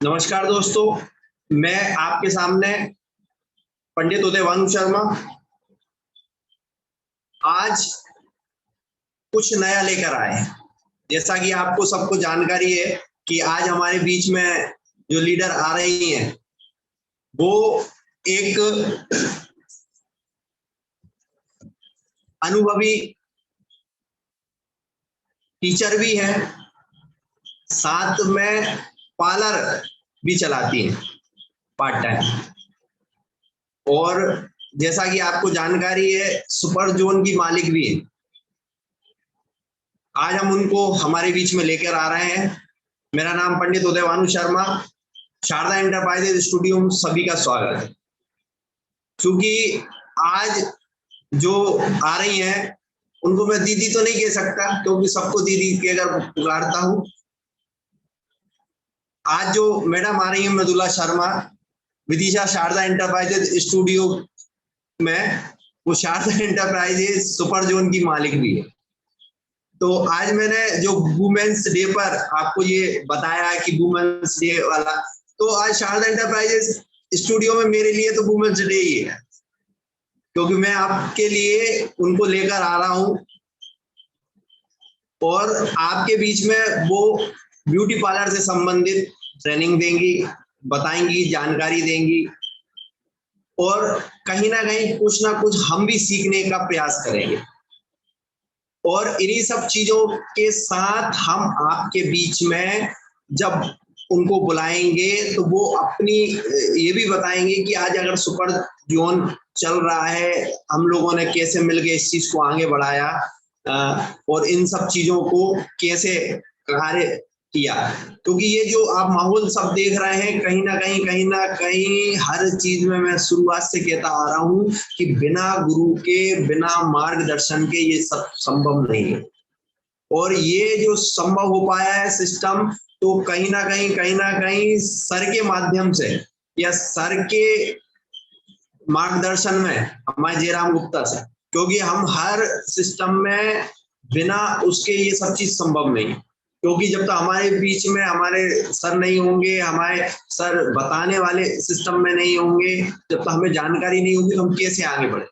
नमस्कार दोस्तों, मैं आपके सामने पंडित उदय भानु शर्मा आज कुछ नया लेकर आए हैं। जैसा कि आपको सबको जानकारी है कि आज हमारे बीच में जो लीडर आ रही हैं वो एक अनुभवी टीचर भी है, साथ में पार्लर भी चलाती हैं पार्ट टाइम। और जैसा कि आपको जानकारी है, सुपर जोन की मालिक भी है। आज हम उनको हमारे बीच में लेकर आ रहे हैं। मेरा नाम पंडित उदय भानु शर्मा, शारदा एंटरप्राइजेज स्टूडियो में सभी का स्वागत है। क्योंकि आज जो आ रही हैं उनको मैं दीदी तो नहीं कह सकता, क्योंकि सबको दीदी कहकर पुकारता हूँ। आज जो मैडम आ रही है मृदुला शर्मा, विदिशा शारदा एंटरप्राइजेज स्टूडियो में, वो शारदा एंटरप्राइजेज सुपर जोन की मालिक भी है। तो आज मैंने जो वुमेन्स डे पर आपको ये बताया कि वुमेन्स डे वाला, तो आज शारदा एंटरप्राइजेस स्टूडियो में मेरे लिए तो वुमेन्स डे ही है, क्योंकि मैं आपके लिए उनको लेकर आ रहा हूं और आपके बीच में वो ब्यूटी पार्लर से संबंधित ट्रेनिंग देंगी, बताएंगी, जानकारी देंगी और कहीं ना कहीं कुछ ना कुछ हम भी सीखने का प्रयास करेंगे। और इन्हीं सब चीजों के साथ हम आपके बीच में जब उनको बुलाएंगे तो वो अपनी ये भी बताएंगे कि आज अगर सुपर जोन चल रहा है, हम लोगों ने कैसे मिलकर इस चीज को आगे बढ़ाया और इन सब चीजों को कैसे कार्य किया। क्योंकि ये जो आप माहौल सब देख रहे हैं, कहीं ना कहीं हर चीज में मैं शुरुआत से कहता आ रहा हूं कि बिना गुरु के, बिना मार्गदर्शन के ये सब संभव नहीं है। और ये जो संभव हो पाया है सिस्टम, तो कहीं ना कहीं सर के माध्यम से या सर के मार्गदर्शन में हमारे जयराम गुप्ता सर, क्योंकि हम हर सिस्टम में बिना उसके ये सब चीज संभव नहीं। क्योंकि जब तक हमारे बीच में हमारे सर नहीं होंगे, हमारे सर बताने वाले सिस्टम में नहीं होंगे, जब तक हमें जानकारी नहीं होगी तो हम कैसे आगे बढ़े।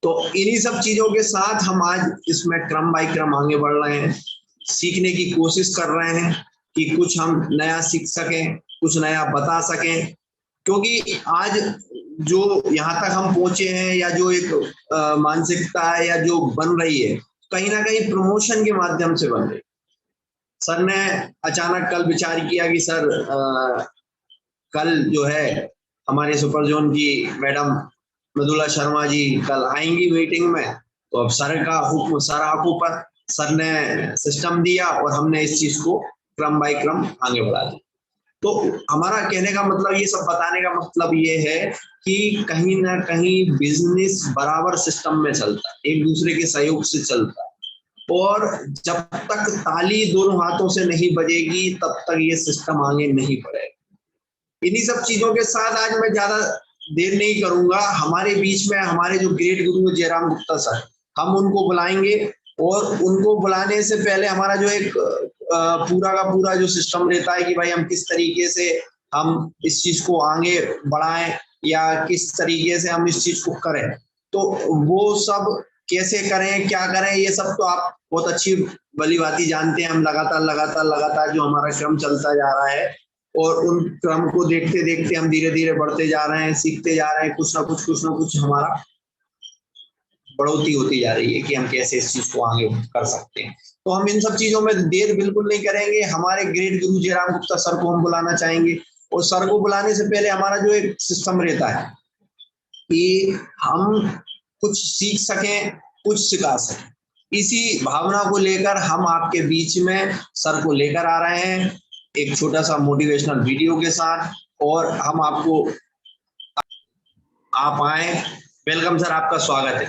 तो इन्हीं सब चीजों के साथ हम आज इसमें क्रम बाय क्रम आगे बढ़ रहे हैं, सीखने की कोशिश कर रहे हैं कि कुछ हम नया सीख सकें, कुछ नया बता सकें। क्योंकि आज जो यहाँ तक हम पहुंचे हैं या जो एक मानसिकता है या जो बन रही है, कहीं ना कहीं प्रमोशन के माध्यम से बन रही। सर ने अचानक कल विचार किया कि सर कल जो है हमारे सुपर जोन की मैडम मृदुला शर्मा जी कल आएंगी मीटिंग में, तो अब सर का हुक्म सर आंखों पर, सर ने सिस्टम दिया और हमने इस चीज को क्रम बाय क्रम आगे बढ़ा दिया। तो हमारा कहने का मतलब, ये सब बताने का मतलब ये है कि कहीं ना कहीं बिजनेस बराबर सिस्टम में चलता है, एक दूसरे के सहयोग से चलता है। और जब तक ताली दोनों हाथों से नहीं बजेगी तब तक ये सिस्टम आगे नहीं बढ़ेगा। इन्हीं सब चीजों के साथ आज मैं ज्यादा देर नहीं करूंगा। हमारे बीच में हमारे जो ग्रेट गुरु जयराम गुप्ता सर, हम उनको बुलाएंगे और उनको बुलाने से पहले हमारा जो एक पूरा का पूरा जो सिस्टम रहता है कि भाई हम किस तरीके से हम इस चीज को आगे बढ़ाएं या किस तरीके से हम इस चीज को करें, तो वो सब कैसे करें, क्या करें, ये सब तो आप बहुत अच्छी भली भांति जानते हैं। हम लगातार जो हमारा क्रम चलता जा रहा है और उन क्रम को देखते देखते हम धीरे धीरे बढ़ते जा रहे हैं, सीखते जा रहे हैं, कुछ ना कुछ हमारा बढ़ोतरी होती जा रही है कि हम कैसे इस चीज को आगे कर सकते हैं। तो हम इन सब चीजों में देर बिल्कुल नहीं करेंगे। हमारे ग्रेट गुरु जयराम गुप्ता सर को हम बुलाना चाहेंगे और सर को बुलाने से पहले हमारा जो एक सिस्टम रहता है कि हम कुछ सीख सकें, कुछ सिखा सकें, इसी भावना को लेकर हम आपके बीच में सर को लेकर आ रहे हैं एक छोटा सा मोटिवेशनल वीडियो के साथ। और हम आपको, आप आए, वेलकम सर, आपका स्वागत है।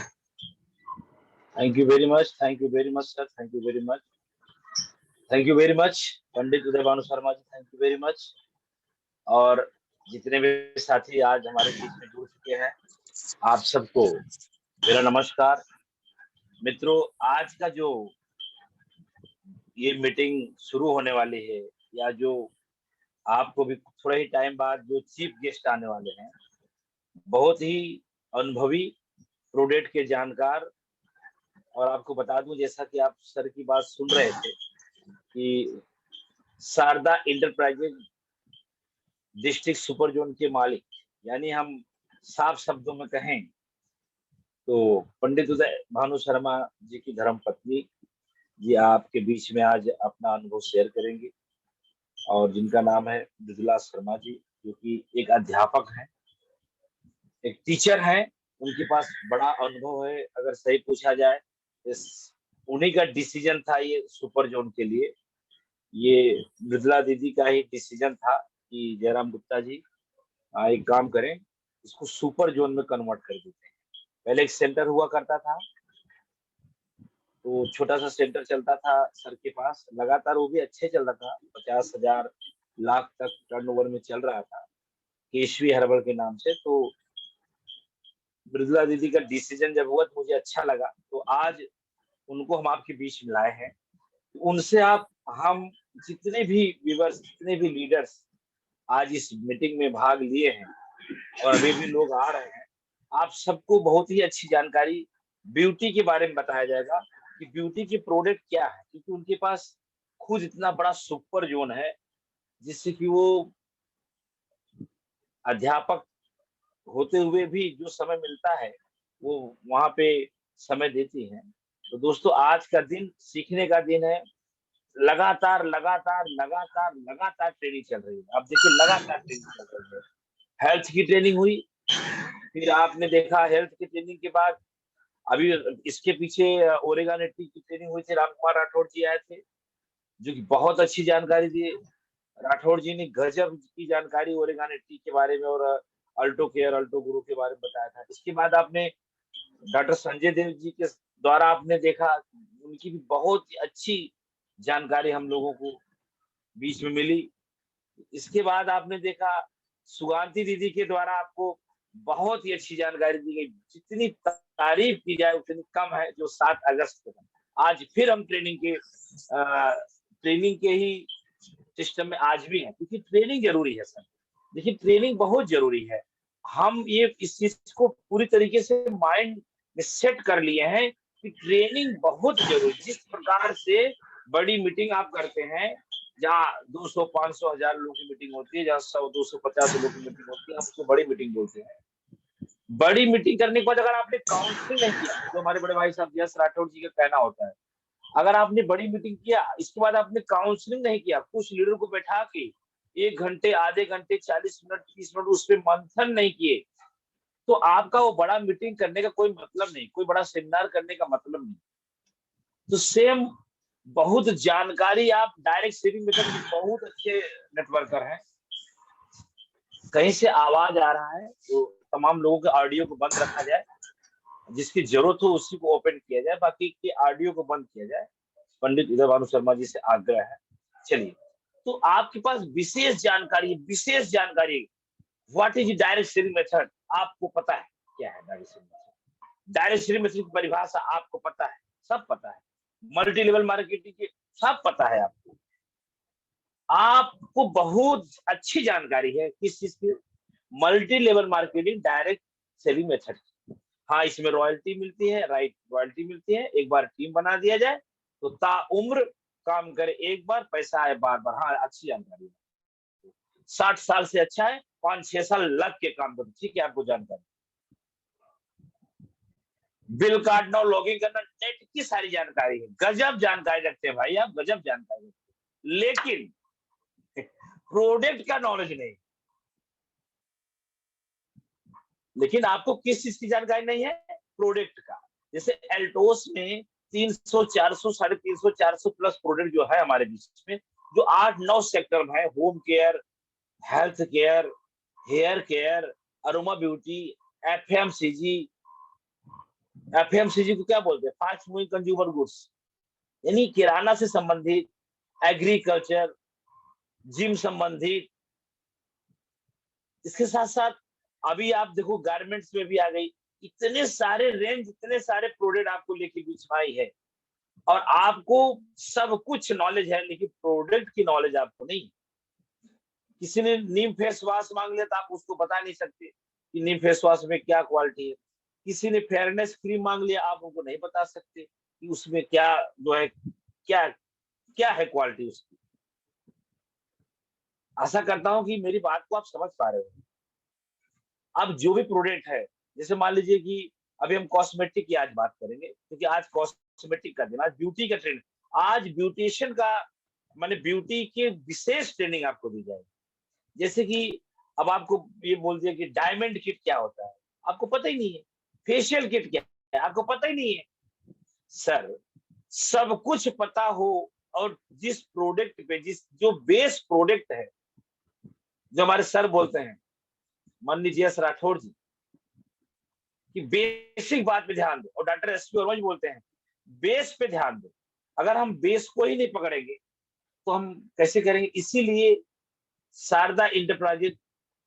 Thank you very much, thank you very much sir, thank you very much, thank you very much Pandit Uday Bhanu Sharma ji, thank you very much. और जितने भी साथी आज हमारे बीच में जुड़ चुके हैं, आप सबको मेरा नमस्कार। मित्रों, आज का जो ये मीटिंग शुरू होने वाली है या जो आपको भी थोड़ा ही टाइम बाद जो चीफ गेस्ट आने वाले हैं, बहुत ही अनुभवी, प्रोडक्ट के जानकार। और आपको बता दूं, जैसा कि आप सर की बात सुन रहे थे कि Sharda Enterprises district super zone के मालिक, यानी हम साफ शब्दों में कहें तो पंडित उदय भानु शर्मा जी की धर्म पत्नी जी आपके बीच में आज अपना अनुभव शेयर करेंगे, और जिनका नाम है मृदुला शर्मा जी, जो कि एक अध्यापक हैं, एक टीचर हैं। उनके पास बड़ा अनुभव है। अगर सही पूछा जाए, इस उन्हीं का डिसीजन था ये सुपर जोन के लिए। ये मृदुला दीदी का ही डिसीजन था कि जयराम गुप्ता जी एक काम करें, इसको सुपर जोन में कन्वर्ट कर देते हैं। पहले एक सेंटर हुआ करता था, तो छोटा सा सेंटर चलता था सर के पास, लगातार वो भी अच्छे चल रहा था, 50,000 लाख तक टर्नओवर में चल रहा था, केशवी हर्बल के नाम से। तो मृदुला दीदी का डिसीजन जब हुआ तो मुझे अच्छा लगा, तो आज उनको हम आपके बीच में लाए हैं। उनसे आप, हम जितने भी व्यूअर्स, जितने भी लीडर्स आज इस मीटिंग में भाग लिए हैं और अभी भी लोग आ रहे हैं, आप सबको बहुत ही अच्छी जानकारी ब्यूटी के बारे में बताया जाएगा कि ब्यूटी की प्रोडक्ट क्या है, क्योंकि उनके पास खुद इतना बड़ा सुपर जोन है, जिससे कि वो अध्यापक होते हुए भी जो समय मिलता है वो वहां पे समय देती हैं। तो दोस्तों, आज का दिन सीखने का दिन है। लगातार लगातार लगातार लगातार ट्रेनिंग चल रही है। आप देखिए, लगातार ट्रेनिंग चल रही है। हेल्थ की ट्रेनिंग हुई, फिर आपने देखा हेल्थ की ट्रेनिंग के बाद अभी इसके पीछे ओरेगानिटी की ट्रेनिंग हुई थी। राम कुमार राठौड़ जी आए थे, जो कि बहुत अच्छी जानकारी दी। राठौड़ जी ने गजब की जानकारी ओरेगानिटी के बारे में और अल्टो केयर, अल्टो गुरु के बारे में बताया था। इसके बाद आपने डॉक्टर संजय देव जी के द्वारा आपने देखा, उनकी भी बहुत अच्छी जानकारी हम लोगों को बीच में मिली। इसके बाद आपने देखा सुगांती दीदी के द्वारा आपको बहुत ही अच्छी जानकारी दी गई। जितनी तारीफ की जाए उतनी कम है। जो 7 अगस्त को आज फिर हम ट्रेनिंग के ही सिस्टम में आज भी है, क्योंकि ट्रेनिंग जरूरी है सर। देखिए, ट्रेनिंग बहुत जरूरी है। हम ये इस चीज को पूरी तरीके से माइंड में सेट कर लिए हैं कि ट्रेनिंग बहुत जरूरी। जिस प्रकार से बड़ी मीटिंग आप करते हैं, जहाँ 200, 500, 1000 लोगों की मीटिंग होती है, जहाँ 100, 250 लोगों की मीटिंग होती है, हम उसको बड़ी मीटिंग बोलते हैं। बड़ी मीटिंग करने के बाद अगर आपने काउंसलिंग नहीं किया, तो हमारे बड़े भाई साहब यश राठौड़ जी का कहना होता है, अगर आपने बड़ी मीटिंग किया, इसके बाद आपने काउंसलिंग नहीं किया, कुछ लीडर को बैठा के 1 घंटे, आधे घंटे, 40 मिनट, 30 मिनट उस पर मंथन नहीं किए, तो आपका वो बड़ा मीटिंग करने का कोई मतलब नहीं, कोई बड़ा सेमिनार करने का मतलब नहीं। तो सेम बहुत जानकारी आप डायरेक्ट सेविंग मेथड के बहुत अच्छे नेटवर्कर हैं। कहीं से आवाज आ रहा है तो तमाम लोगों के ऑडियो को बंद रखा जाए, जिसकी जरूरत हो उसी को ओपन किया जाए, बाकी के ऑडियो को बंद किया जाए। पंडित उदय भानु शर्मा जी से आग्रह है। चलिए, तो आपके पास विशेष जानकारी what is direct selling method, आपको पता है क्या है direct selling method? Direct selling method की परिभाषा आपको पता है, सब पता है। मल्टी लेवल मार्केटिंग की सब पता है आपको। आपको बहुत अच्छी जानकारी है किस चीज की? Multi level marketing direct selling method. हाँ, इसमें रॉयल्टी मिलती है, राइट, रॉयल्टी मिलती है। एक बार टीम बना दिया जाए तो ताउम्र काम करे, एक बार पैसा आए बार बार। हाँ, अच्छी जानकारी है। 60 साल से अच्छा है 5-6 साल लग के काम करो। ठीक है, आपको जानकारी। बिल काटना और लॉगिंग करना, नेट की सारी जानकारी है। गजब जानकारी रखते हैं भाई आप, गजब जानकारी रखते हैं। लेकिन प्रोडक्ट का नॉलेज नहीं। लेकिन आपको किस चीज की जानकारी नहीं है? प्रोडक्ट का। जैसे एल्टोस में 300, 400, 350, 400 प्लस प्रोडक्ट जो है हमारे बीच में, जो 8-9 सेक्टर में है। Home care, health care, hair care, aroma beauty, FMCG. FMCG को क्या बोलते हैं? फास्ट मूविंग कंज्यूमर गुड्स, यानी किराना से संबंधित, एग्रीकल्चर, जिम संबंधित। इसके साथ साथ अभी आप देखो गारमेंट्स में भी आ गई। इतने सारे रेंज, इतने सारे प्रोडक्ट आपको लेके बीच में आई है, और आपको सब कुछ नॉलेज है, लेकिन प्रोडक्ट की नॉलेज आपको नहीं। किसी ने नीम फेस वॉश मांग लिया तो आप उसको बता नहीं सकते कि नीम फेस वॉश में क्या क्वालिटी है। किसी ने फेयरनेस क्रीम मांग लिया, आप उनको नहीं बता सकते कि उसमें क्या जो है, क्या क्या है क्वालिटी उसकी। आशा करता हूं कि मेरी बात को आप समझ पा रहे हो। अब जो भी प्रोडक्ट है, जैसे मान लीजिए कि अभी हम कॉस्मेटिक की आज बात करेंगे, क्योंकि आज कॉस्मेटिक का दिन, आज ब्यूटी का ट्रेंड, आज ब्यूटिशियन का माने ब्यूटी के विशेष ट्रेनिंग आपको दी जाएगी। जैसे कि अब आपको ये बोल दिया कि डायमंड किट क्या होता है, आपको पता ही नहीं है। फेशियल किट क्या है, आपको पता ही नहीं है। सर, सब कुछ पता हो और जिस प्रोडक्ट पे, जिस जो बेस प्रोडक्ट है, जो हमारे सर बोलते हैं माननीय जी.एस. राठौर जी कि बेसिक बात पे ध्यान दो, और डॉक्टर एस.पी. वर्मा जी बोलते हैं बेस पे ध्यान दो। अगर हम बेस को ही नहीं पकड़ेंगे तो हम कैसे करेंगे। इसीलिए शारदा इंटरप्राइजेज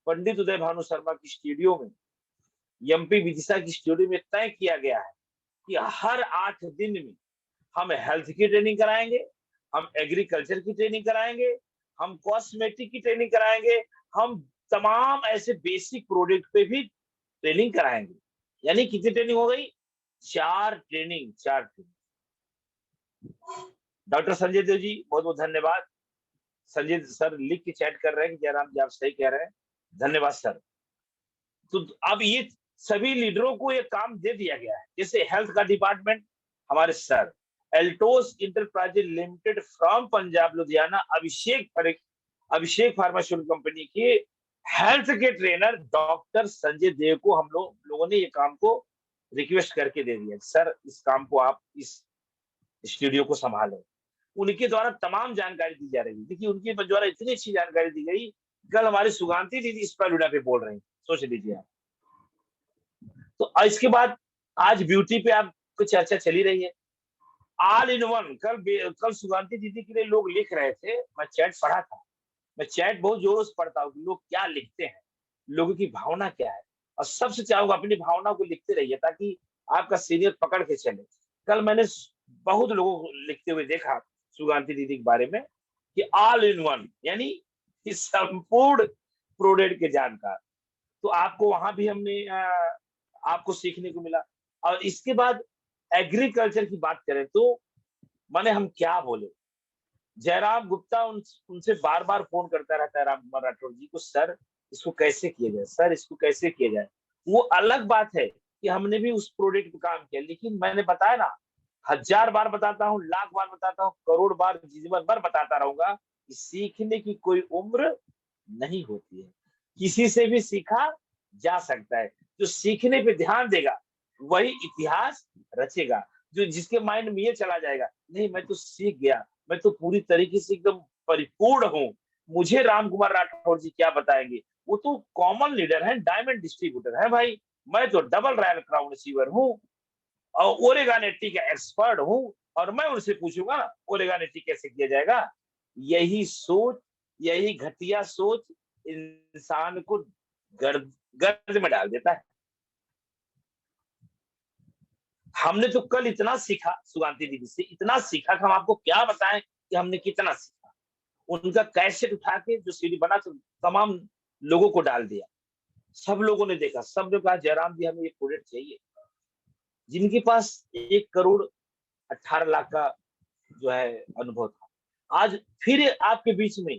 पंडित उदय भानु शर्मा की स्टूडियो में, एमपी विदिशा की स्टूडियो में तय किया गया है कि हर 8 दिन में हम हेल्थ की ट्रेनिंग कराएंगे, हम एग्रीकल्चर की ट्रेनिंग कराएंगे, हम कॉस्मेटिक की ट्रेनिंग कराएंगे, हम तमाम ऐसे बेसिक प्रोडक्ट पे भी ट्रेनिंग कराएंगे। यानी कितनी ट्रेनिंग हो गई? 4 ट्रेनिंग। डॉक्टर संजय देव जी बहुत बहुत धन्यवाद। संजय सर लिख के चैट कर रहे हैं कि जयराम जी आप सही कह रहे हैं, धन्यवाद सर। तो अब ये सभी लीडरों को ये काम दे दिया गया है। जैसे हेल्थ का डिपार्टमेंट, हमारे sir Altos Enterprises Limited from Punjab Ludhiana, Abhishek pharmaceutical company के हेल्थ के ट्रेनर डॉक्टर संजय देव को हम लोगों ने ये काम को रिक्वेस्ट करके दे दिया, सर इस काम को आप इस स्टूडियो को संभालें। उनके द्वारा तमाम जानकारी दी जा रही है। देखिए उनके द्वारा इतनी अच्छी जानकारी दी गई, कल हमारी सुगांती दीदी इस पर पे बोल रही, सोच लीजिए आप। तो इसके बाद आज ब्यूटी पे आपको चर्चा चली रही है, ऑल इन वन। कल सुगांती दीदी के लिए लोग लिख रहे थे, मैं चैट पढ़ा था, मैं चैट बहुत जोरों से पढ़ता हूँ, लोग क्या लिखते हैं, लोगों की भावना क्या है। और सबसे चाहूंगा अपनी भावना को लिखते रहिए ताकि आपका सीनियर पकड़ के चले। कल मैंने बहुत लोगों को लिखते हुए देखा सुगांती दीदी के बारे में कि ऑल इन वन, यानी कि संपूर्ण प्रोडक्ट के जानकार। तो आपको वहां भी हमने आपको सीखने को मिला। और इसके बाद एग्रीकल्चर की बात करें तो माने हम क्या बोले, जयराम गुप्ता उनसे बार बार फोन करता रहता है राम कुमार राठौर जी को, सर इसको कैसे किया जाए, सर इसको कैसे किया जाए। वो अलग बात है कि हमने भी उस प्रोडक्ट पे काम किया, लेकिन मैंने बताया ना, 1000 बार बताता हूँ, लाख बार बताता हूँ, करोड़ बार, जीवन भर बताता रहूंगा कि सीखने की कोई उम्र नहीं होती है, किसी से भी सीखा जा सकता है। जो सीखने पे ध्यान देगा वही इतिहास रचेगा। जो जिसके माइंड में ये चला जाएगा नहीं मैं तो सीख गया, मैं तो पूरी तरीके से एकदम परिपूर्ण हूँ, मुझे राम कुमार राठौर जी क्या बताएंगे, वो तो कॉमन लीडर है, डायमंड डिस्ट्रीब्यूटर है भाई, मैं तो डबल रॉयल क्राउन रिसीवर हूँ और ओरेगानेटी का एक्सपर्ट हूँ, और मैं उनसे पूछूंगा ओरेगानेटी कैसे किया जाएगा। यही सोच, यही घटिया सोच इंसान को गर्द में डाल देता है। हमने तो कल इतना सीखा सुगांती दीदी से, इतना सीखा कि हम आपको क्या बताएं कि हमने कितना सीखा। उनका कैसेट उठा के जो सीडी बना तो तमाम लोगों को डाल दिया, सब लोगों ने देखा, सब ने कहा जयराम जी हमें ये प्रोडक्ट चाहिए। जिनके पास 1 करोड़ 18 लाख का जो है अनुभव था, आज फिर आपके बीच में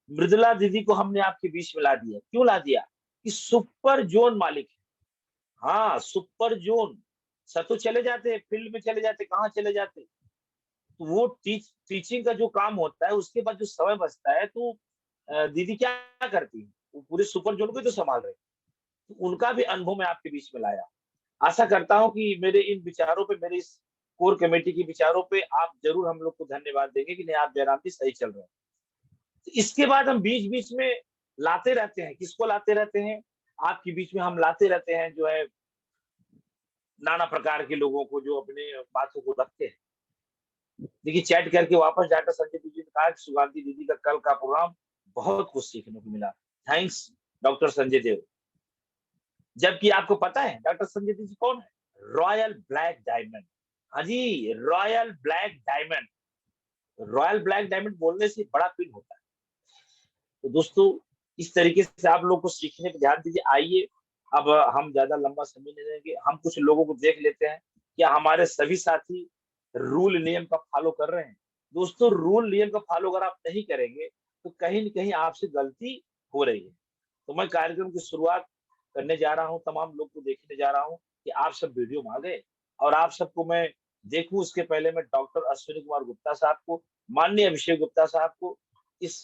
मृदुला दीदी को हमने आपके बीच में ला दिया। क्यों ला दिया? कि सुपर जोन मालिक है। हाँ सुपर जोन, सर तो चले जाते हैं फील्ड में, चले जाते, कहाँ चले जाते, तो वो टीचिंग का जो काम होता है उसके बाद जो समय बचता है तो दीदी क्या करती है, वो पूरे सुपर जोन को तो संभाल रहे, तो उनका भी अनुभव मैं आपके बीच में लाया। आशा करता हूं कि मेरे इन विचारों पे, मेरे इस कोर कमेटी के विचारों पे आप जरूर हम लोग को धन्यवाद देंगे कि नहीं आप जयराम जी सही चल रहे हैं। तो इसके बाद हम बीच बीच में लाते रहते हैं, किसको लाते रहते हैं, आपके बीच में हम लाते रहते हैं जो है नाना प्रकार के लोगों को जो अपने बातों को रखते हैं। देखिए चैट करके वापस डॉक्टर संजय जी ने कहा कि सुगांती दीदी का कल का प्रोग्राम बहुत कुछ सीखने को मिला, थैंक्स डॉक्टर संजय देव। जबकि आपको पता है डॉक्टर संजय दीदी कौन है? Royal black diamond. हाँ जी, royal black diamond. Royal black diamond बोलने से बड़ा फील होता है। तो दोस्तों इस तरीके से आप लोग को सीखने पे ध्यान दीजिए। आइए अब हम ज्यादा लंबा समय नहीं लेंगे, हम कुछ लोगों को देख लेते हैं क्या हमारे सभी साथी रूल नियम का फॉलो कर रहे हैं। दोस्तों रूल नियम का फॉलो अगर आप नहीं करेंगे तो कहीं न कहीं आपसे गलती हो रही है। तो मैं कार्यक्रम की शुरुआत करने जा रहा हूँ, तमाम लोग को देखने जा रहा हूँ कि आप सब वीडियो में आ गए और आप सबको मैं देखूँ। उसके पहले मैं डॉक्टर अश्विनी कुमार गुप्ता साहब को, माननीय अभिषेक गुप्ता साहब को इस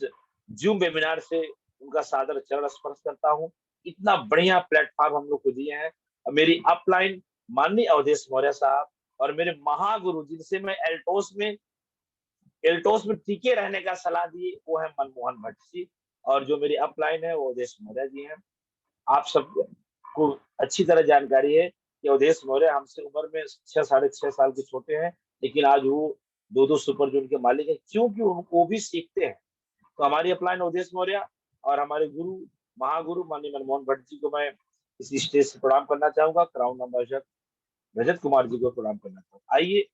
जूम वेबिनार से उनका सादर चरण स्पर्श करता हूँ। इतना बढ़िया प्लेटफॉर्म हम लोग को दिए हैं। और मेरी अपलाइन माननीय अवधेश मौर्य साहब और मेरे महागुरु जिनसे मैं एल्टोस में टिके रहने का सलाह दिए वो है मनमोहन भट्ट जी, और जो मेरी अपलाइन है वो अवधेश मौर्य जी हैं। आप सबको अच्छी तरह जानकारी है कि अवधेश मौर्य हमसे उम्र में 6-6.5 साल के छोटे हैं, लेकिन आज वो 2-2 सुपर जोन के मालिक है, क्योंकि उनको भी सीखते हैं। तो हमारी अपलाइन अवधेश मौर्य और हमारे गुरु महागुरु माननीय मनमोहन भट्ट जी को मैं इस स्टेज से प्रणाम करना चाहूंगा। क्राउन अम्बेसडर रजत कुमार जी को प्रणाम करना चाहूंगा। आइए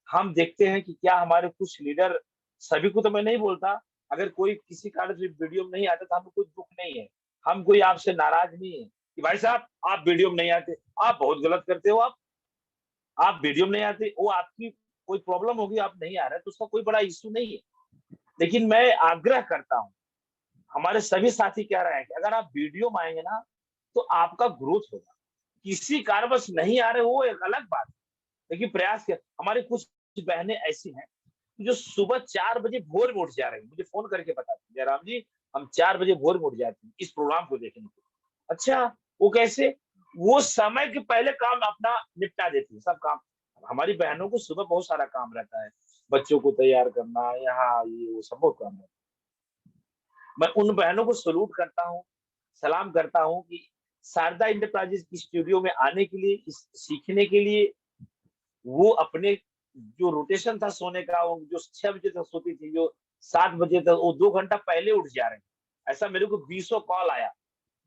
हम देखते हैं कि क्या हमारे कुछ लीडर, सभी को तो मैं नहीं बोलता, अगर कोई किसी कारण से वीडियो में नहीं आता तो हमें कोई दुख नहीं है, हम कोई आपसे नाराज नहीं है कि भाई साहब आप वीडियो में नहीं आते, आप बहुत गलत करते हो, आप वीडियो में नहीं आते, वो आपकी कोई प्रॉब्लम होगी, आप नहीं आ रहे तो उसका कोई बड़ा इश्यू नहीं है। लेकिन मैं आग्रह करता हूँ, हमारे सभी साथी कह रहे हैं कि अगर आप वीडियो में आएंगे ना तो आपका ग्रोथ होगा। किसी कारणवश नहीं आ रहे वो एक अलग बात है, लेकिन प्रयास कर। हमारी कुछ बहनें ऐसी हैं जो सुबह 4 बजे भोर में उठ जा रही है, मुझे फोन करके बताती है, जयराम जी हम 4 बजे भोर में उठ जाते हैं इस प्रोग्राम को देखने के लिए। अच्छा वो कैसे? वो समय के पहले काम अपना निपटा देती है, सब काम। हमारी बहनों को सुबह बहुत सारा काम रहता है, बच्चों को तैयार करना, यहाँ ये वो सब बहुत काम है। मैं उन बहनों को सलूट करता हूँ, सलाम करता हूँ कि शारदा इंटरप्राइजेज की स्टूडियो में आने के लिए, इस सीखने के लिए वो अपने जो रोटेशन था सोने का, वो जो 6 बजे तक सोती थी, जो 7 बजे तक, वो 2 घंटा पहले उठ जा रहे हैं। ऐसा मेरे को 20 कॉल आया,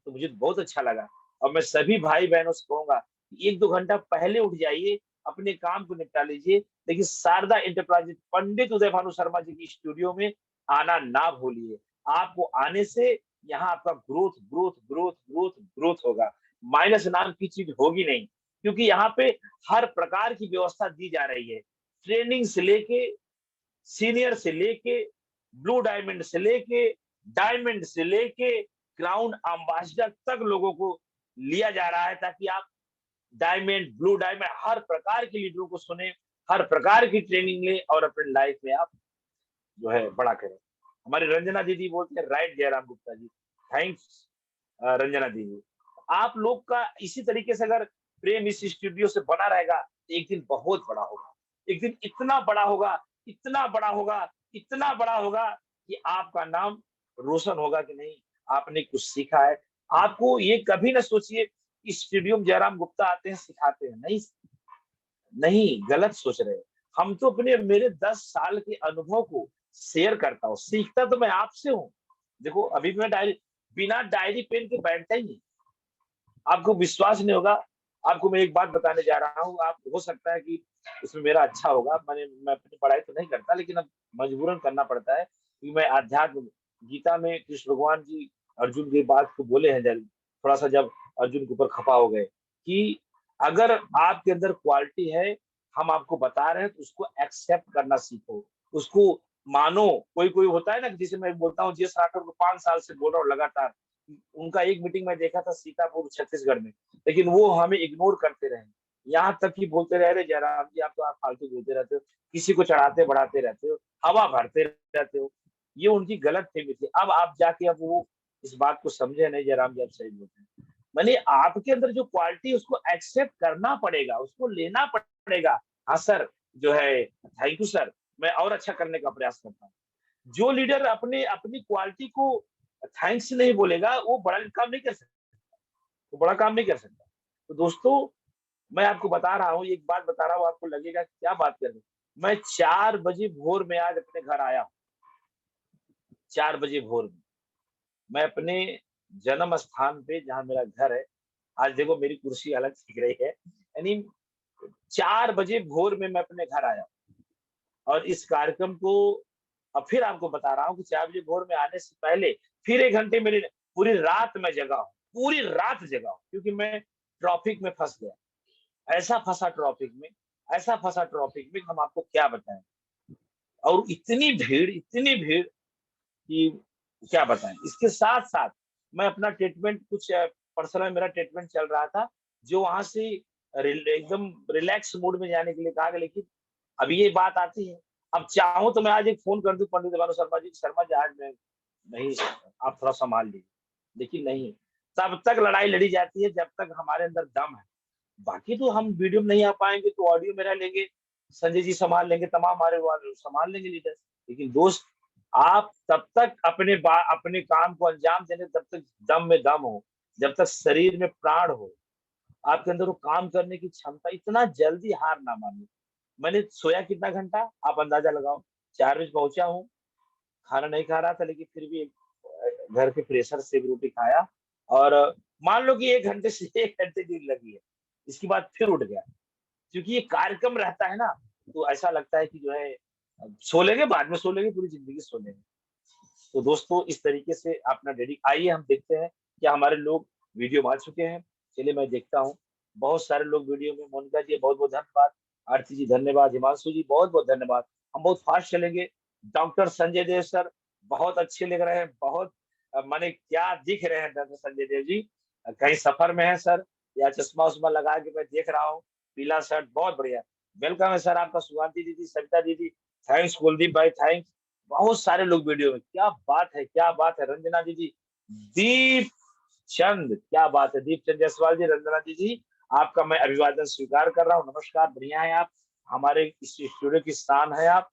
तो मुझे बहुत अच्छा लगा। और मैं सभी भाई बहनों से कहूंगा कि 1-2 घंटा पहले उठ जाइए, अपने काम को निपटा लीजिए, लेकिन शारदा इंटरप्राइजेज पंडित उदय भानु शर्मा जी की स्टूडियो में आना ना भूलिए। आपको आने से यहाँ आपका growth growth growth growth growth होगा, माइनस नाम की चीज होगी नहीं, क्योंकि यहाँ पे हर प्रकार की व्यवस्था दी जा रही है। ट्रेनिंग से लेके, सीनियर से लेके, ब्लू डायमंड से लेके, डायमंड से लेके क्राउन अम्बेसडर तक लोगों को लिया जा रहा है, ताकि आप डायमंड, ब्लू डायमंड, हर प्रकार के लीडरों को सुने, हर प्रकार की ट्रेनिंग लें और अपने लाइफ में आप जो है बड़ा करें। हमारी रंजना दीदी बोलते हैं, राइट जयराम गुप्ता जी, थैंक्स रंजना दीदी। आप लोग का इसी तरीके से अगर प्रेम इस स्टूडियो से बना रहेगा तो एक दिन बहुत बड़ा होगा, एक दिन इतना बड़ा होगा, इतना बड़ा होगा, इतना बड़ा होगा कि आपका नाम रोशन होगा कि नहीं आपने कुछ सीखा है। आपको ये कभी ना सोचिए कि स्टूडियो में जयराम गुप्ता आते हैं सिखाते हैं, नहीं नहीं, गलत सोच रहे हैं। हम तो अपने, मेरे 10 साल के अनुभव को शेयर करता हूँ, सीखता तो मैं आपसे हूँ। देखो अभी मैं बिना डायरी पेन के बैठता ही नहीं, आपको विश्वास नहीं होगा। आपको मैं एक बात बताने जा रहा हूँ, आप हो सकता है कि उसमें मेरा अच्छा होगा, मैं अपनी पढ़ाई तो नहीं करता, लेकिन अब मजबूरन करना पड़ता है कि मैं अध्यात्म, गीता में कृष्ण भगवान जी अर्जुन की बात को बोले हैं, जब थोड़ा सा जब अर्जुन के ऊपर खपा हो गए कि अगर आपके अंदर क्वालिटी है, हम आपको बता रहे हैं तो उसको एक्सेप्ट करना सीखो, उसको मानो। कोई कोई होता है ना, जिसे मैं बोलता हूँ जीएस राठौर को 5 साल से बोल रहा हूँ लगातार, उनका एक मीटिंग में देखा था सीतापुर छत्तीसगढ़ में, लेकिन वो हमें इग्नोर करते रहे, यहाँ तक कि बोलते रहे जयराम जी आप तो आप फालतू बोलते रहते हो, किसी को चढ़ाते बढ़ाते रहते हो, हवा भरते रहते हो। ये उनकी गलत फहमी थी। अब आप जाके अब वो इस बात को समझे नहीं, जयराम जी आप सही बोलते हैं। मैंने आपके अंदर जो क्वालिटी है उसको एक्सेप्ट करना पड़ेगा, उसको लेना पड़ेगा। हाँ सर जो है, थैंक यू सर, मैं और अच्छा करने का प्रयास करता हूँ। जो लीडर अपने अपनी क्वालिटी को थैंक्स नहीं बोलेगा वो बड़ा काम नहीं कर सकता, वो बड़ा काम नहीं कर सकता। तो दोस्तों मैं आपको बता रहा हूँ, एक बात बता रहा हूँ, आपको लगेगा क्या बात कर रहे हैं। मैं 4 बजे भोर में आज अपने घर आया, 4 बजे भोर में मैं अपने जन्म स्थान पे जहाँ मेरा घर है, आज देखो मेरी कुर्सी अलग दिख रही है, यानी 4 बजे भोर में मैं अपने घर आया और इस कार्यक्रम को अब फिर आपको बता रहा हूँ कि 4 बजे भोर में आने से पहले फिर 1 घंटे मेरे पूरी रात में जगा हूँ, पूरी रात जगा हूँ, क्योंकि मैं ट्रैफिक में फंस गया। ऐसा फंसा ट्रैफिक में, ऐसा फंसा ट्रैफिक में, हम आपको क्या बताएं। और इतनी भीड़ कि क्या बताएं। इसके साथ साथ मैं अपना ट्रीटमेंट, कुछ पर्सनल मेरा ट्रीटमेंट चल रहा था, जो वहां से एकदम रिलैक्स मूड में जाने के लिए कहा गया। लेकिन अभी ये बात आती है, अब चाहूं तो मैं आज एक फोन कर दूं पंडित देवानंद शर्मा जी, शर्मा जी आज मैं नहीं, आप थोड़ा संभाल लीजिए। लेकिन नहीं, तब तक लड़ाई लड़ी जाती है जब तक हमारे अंदर दम है। बाकी तो हम वीडियो में नहीं आ पाएंगे तो ऑडियो मेरा लेंगे, संजय जी संभाल लेंगे, तमाम हमारे वाले संभाल लेंगे लीडर। लेकिन दोस्त, आप तब तक अपने काम को अंजाम देने, तब तक दम में दम हो, जब तक शरीर में प्राण हो, आपके अंदर वो काम करने की क्षमता, इतना जल्दी हार ना मानिए। मैंने सोया कितना घंटा आप अंदाजा लगाओ, 4 बजे पहुंचा हूँ, खाना नहीं खा रहा था, लेकिन फिर भी घर के प्रेशर से एक रोटी खाया, और मान लो कि 1 घंटे से 1 घंटे नींद लगी है। इसके बाद फिर उठ गया, क्योंकि ये कार्यक्रम रहता है ना, तो ऐसा लगता है कि जो है सो लेंगे, बाद में सो लेंगे, पूरी जिंदगी सो लेंगे। तो दोस्तों, इस तरीके से अपना आइए हम देखते हैं कि हमारे लोग वीडियो में आ चुके हैं। चलिए मैं देखता हूँ, बहुत सारे लोग वीडियो में। मोनिका जी बहुत बहुत धन्यवाद, आरती जी धन्यवाद, हिमांशु जी बहुत बहुत धन्यवाद। हम बहुत फास्ट चलेंगे। डॉक्टर संजय देव सर बहुत अच्छे लग रहे हैं, बहुत माने क्या दिख रहे हैं डॉक्टर संजय देव जी, कहीं सफर में है सर, या चश्मा उश्मा लगा के मैं देख रहा हूँ, पीला शर्ट, बहुत बढ़िया। वेलकम है सर आपका, सुगांती दीदी, सविता दीदी, थैंक्स, कुलदीप भाई थैंक्स। बहुत सारे लोग वीडियो में, क्या बात है, क्या बात है। रंजना दीदी, दीप चंद, क्या बात है, दीप चंद जायसवाल जी, रंजना दीदी आपका मैं अभिवादन स्वीकार कर रहा हूँ, नमस्कार, बढ़िया है आप, हमारे इस स्टूडियो की स्थान है आप।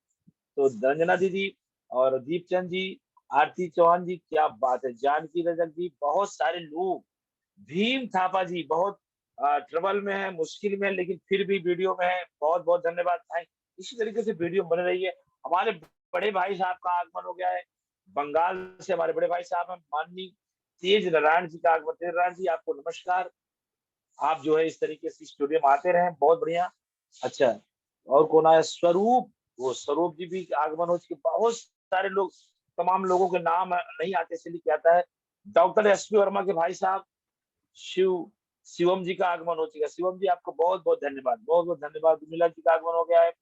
तो रंजना दीदी और दीप चंद जी, आरती चौहान जी, क्या बात है, जानकी रजक जी, बहुत सारे लोग, भीम थापा जी बहुत ट्रबल में है, मुश्किल में है, लेकिन फिर भी वीडियो में है, बहुत बहुत धन्यवाद भाई। इसी तरीके से वीडियो बन रही है। हमारे बड़े भाई साहब का आगमन हो गया है, बंगाल से हमारे बड़े भाई साहब हैं, माननीय तेज नारायण जी का आगमन। तेज नारायण जी आपको नमस्कार, आप जो है इस तरीके से स्टूडियो में आते रहे, बहुत बढ़िया। अच्छा, और कौन आया, स्वरूप, वो स्वरूप जी भी आगमन हो चुके, बहुत सारे लोग, तमाम लोगों के नाम नहीं आते इसलिए क्या आता है। डॉक्टर एसपी वर्मा के भाई साहब शिवम जी का आगमन हो चुका है। शिवम जी आपको बहुत बहुत धन्यवाद, बहुत बहुत धन्यवाद। उर्मिला जी का आगमन हो गया है,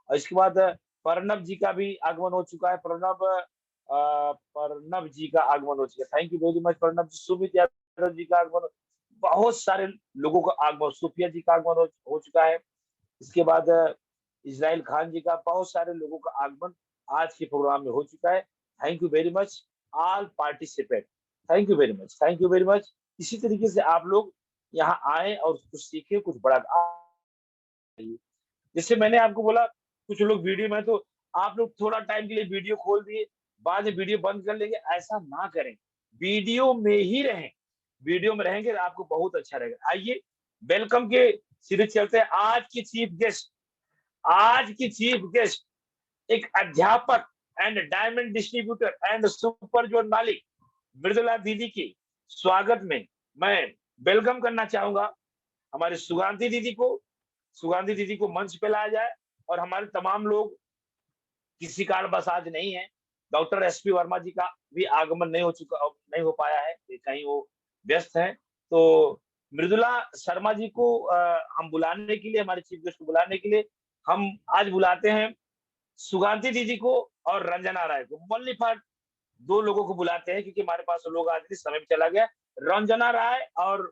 और इसके बाद प्रणब जी का भी आगमन हो चुका है। प्रणब जी का आगमन हो चुका है, thank you very much Pranab ji. Sumit Yadav ji का आगमन, बहुत सारे लोगों का आगमन, सुफिया जी का आगमन हो चुका है। इसके बाद इजराइल खान जी का, बहुत सारे लोगों का आगमन आज के प्रोग्राम में हो चुका है। Thank you very much all participate, thank you very much, thank you very much. इसी तरीके से आप लोग यहाँ आए और कुछ सीखे, कुछ बड़ा। जैसे मैंने आपको बोला, कुछ लोग वीडियो में, तो आप लोग थोड़ा टाइम के लिए वीडियो खोल दिए, बाद में वीडियो बंद कर लेंगे, ऐसा ना करें, वीडियो में ही रहें। वीडियो में रहेंगे आपको बहुत अच्छा रहेगा। आइए वेलकम के सीधे चलते हैं। आज की चीफ गेस्ट एक अध्यापक and diamond distributor and super zone मालिक मृदुला दीदी की स्वागत में मैं वेलकम करना चाहूंगा हमारे सुगांती दीदी को। सुगांती दीदी को मंच पे लाया जाए, और हमारे तमाम लोग किसी कारणवश आज नहीं है। डॉक्टर एसपी वर्मा जी का भी आगमन नहीं हो पाया है, कहीं वो व्यस्त हैं। तो मृदुला शर्मा जी को हम बुलाने के लिए, हमारे चीफ गेस्ट को बुलाने के लिए हम आज बुलाते हैं सुगांती दीदी को और रंजना राय को। ओनली फॉर 2 लोगों को बुलाते हैं, क्योंकि हमारे पास लोग आज नहीं, समय चला गया। रंजना राय और